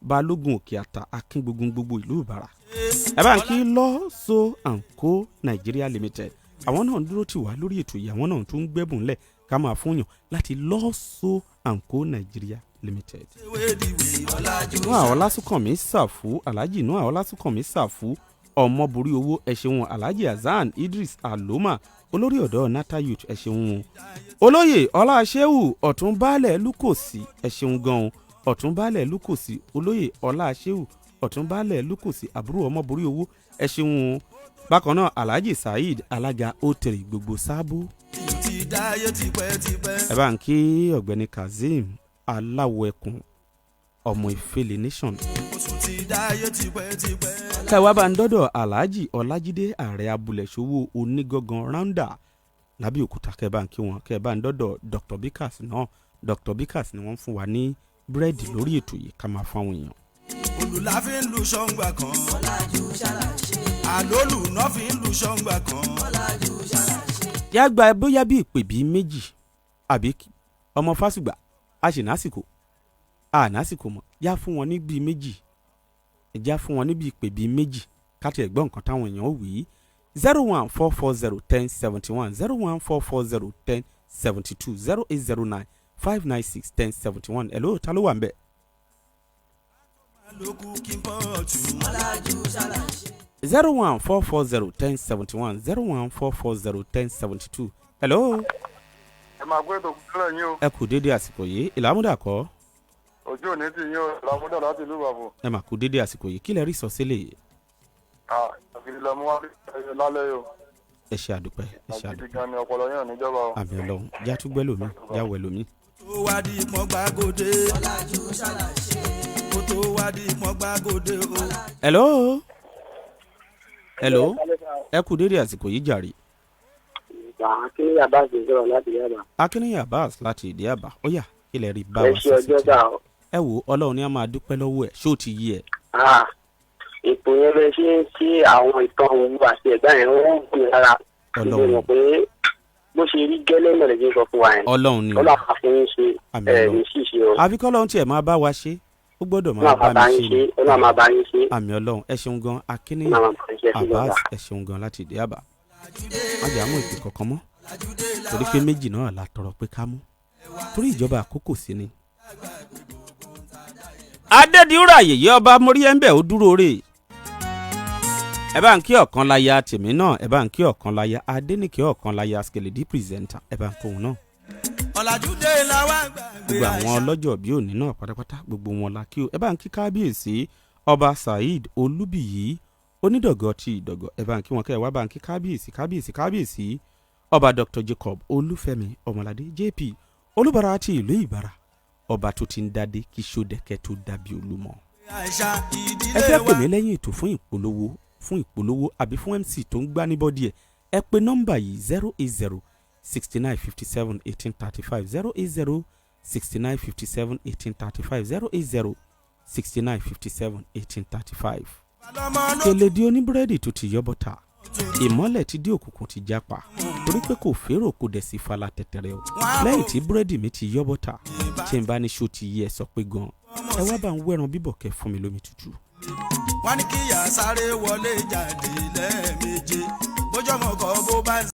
balógun òkè àtà akíngbógun gbogbo ìlú ìbàrà. ẹ bá ń kí lọ́sọ and co Nigeria Limited àwọn náà ń dúró tì wá lórí ètò yìí àwọn náà tún ń gbẹ́bùn lẹ̀ ká máa fún yàn láti lọ́sọ and co Nigeria Limited. Noah Ọlásùnkànmí Sàfú Alhaji Noah Ọlásùnkànmí Sàfú ọmọbùrí owó ẹ ṣeun Alhaji Hasan Idris Aloma olórí ọ̀dọ́ nata youth ẹ ṣeun olóyè ọláṣẹ́wù ọ̀túnbálẹ̀ lúkòsí ẹ ṣeun gan-an ọ̀túnbálẹ̀ lúkòsí olóyè ọláṣẹ́wù ọ̀túnbálẹ̀ lúkòsí àbúrò ọmọbùrí owó ẹ ṣeun bákan náà Alhaji Saheed alága òtèrè gbogbo sábó. ẹ bá ń kí ọ̀gbẹ́ni Kazeem aláwọ̀ ẹkùn ọmọ ìfẹ́lẹ̀ nation. káwá bá ń dọ́dọ̀ Alhaji Ọlájídé ààrẹ abúlẹ̀ṣòwò onígangan rounder lábẹ́òkúta kẹ́ẹ̀bá ń kí wọn kẹ́ẹ̀bá ń dọ́dọ̀ Dr. Bikas náà Dr. Bikas ni wọ́n fún wa ní búrẹ́dì lórí ètò yìí ká máa fáwọn èèyàn. olùlà fi ń lu ṣọ́ngbà kan àlólù náà fi ń lu ṣọ́ngbà kan. yá gba bóyá bí ìpè bíi méjì àbí ọmọ fásùgbà a sì násìkò násìkò mọ̀ yá fún wọn ní bíi méjì ẹ̀já fún wọn níbi ìpè bíi méjì káti ẹ̀gbọ́n nǹkan táwọn èèyàn wí 014401071 014401072 08095961071 hello ta ló wà ń bẹ̀. 014401071 014401072 hello. ẹ máa gbé ètò kúlẹ̀ yín o. ẹ kú dédé àsìkò yìí ìlàmúdà kọ́. ojú òní ti yín o ìlàmúdà láti ìlú ìbàbọ̀. ẹ máa kú dédé àsìkò yìí kí lẹ rí sọ sílẹ̀ yìí. àfihàn ilẹ̀ mú wá lálẹ́ yìí o. ẹ ṣe àdúpẹ́ ẹ ṣe àti àdúpẹ́. gan ni ọpọlọ yín ò ní jọba o. àmì ọlọ́run já tún gbẹ́ lómi já wẹ̀ lómi. tó wá di ìpọ́n gbàgòdè. kó tó wá di ìpọ́n gbàgòdè o. hello. hello. ẹ kú dédé àsìkò yìí jàre. akínní Abbas ń sọ̀rọ̀ láti Ìdí-Àbá. akínní Abbas láti Ìdí-Àbá ó yá kí lẹ rí bá wa sọ sí ti. ẹ wo ọlọ́run ni a máa dúpẹ́ lọ́wọ́ ẹ̀ ṣó ti yí ẹ. ètò yẹn bẹ ṣe ń ṣí àwọn ìtàn òun àti ẹ̀gbá yẹn wọ́n ń gbé lára. ọlọ́run mọ̀ pé bó ṣe rí gẹ́lẹ́ mẹ̀lẹ́dẹ́ sọ fún wa yẹn. ọlọ́run ni ọlọ́run àfihàn ṣe ní ṣíṣe o. àfi kọ́lọ́run tiẹ̀ máa bá wa ṣe ó gbọ́dọ̀ máa bá mi ṣe ni. ọlọ́run máa bá yín ṣe. àmì ọlọ́run ẹ ṣeun gan akínní Abbas ẹ ṣeun gan láti Ìdí-Àbá. má jà mú ìpè kankan mọ́ torí pé méjì náà la tọrọ pé ká mú torí ìjọba àkókò sí ni. adédìúrà yèyé ọba móríyẹ́ńbẹ̀ ó dúró rè ẹ bá ń kí ọ̀kan láya tèmi náà ẹ bá ń kí ọ̀kan láya adéníkẹ́ ọ̀kan láya Skeledi pírẹsẹ̀ntà ẹ bá ń kóhun náà. ọ̀làjúdé làwọn àgbàgbé gbogbo àwọn ọlọ́jọ́ bíi òní náà pátápátá gbogbo wọn la kí o ẹ bá ń kí kábíyèsí ọba Saheed Olúbíyì onídọ̀gọ́ ti ìdọ̀gọ́ ẹ bá ń kí wọn kẹ́ ẹ wá bá ń kí kábíyèsí ọba Dr. Jacob Olúfẹ́mi Ọmọládé JP Olúbàrà ti ìlú Ìbàrà ọba tó ti ń dádé kí sódẹ̀kẹ́ tó dàbí Olúmọ. ẹ fẹ́ pè mí lẹ́yìn ètò fún ìpolówó àbí fún MC tó ń gbá ní bọ́dí ẹ pè nọ́mbà yìí 080 6957 1835 080 6957 1835 080 6957 1835. Skeledi oníbúrẹ́dì tó ti yọ bọ́tà ìmọ́lẹ̀ ti dé òkùnkùn ti jápa torí pé kò fèrò kò dẹ̀ sí fala tẹ̀tẹ̀rẹ̀ o lẹ́yìn tí búrẹ́dì mi ti yọ́ bọ́tà tí n bá ní ṣó ti yí ẹ sọ pé gan ẹ wá bá ń wẹ́ran bíbọ̀ kẹ́ fún mi lómi tútù. wọ́n ní kí ìyá sáré wọlé jáde lẹ́ẹ̀méje bójọ́mọ̀ kọ́ bó bá ń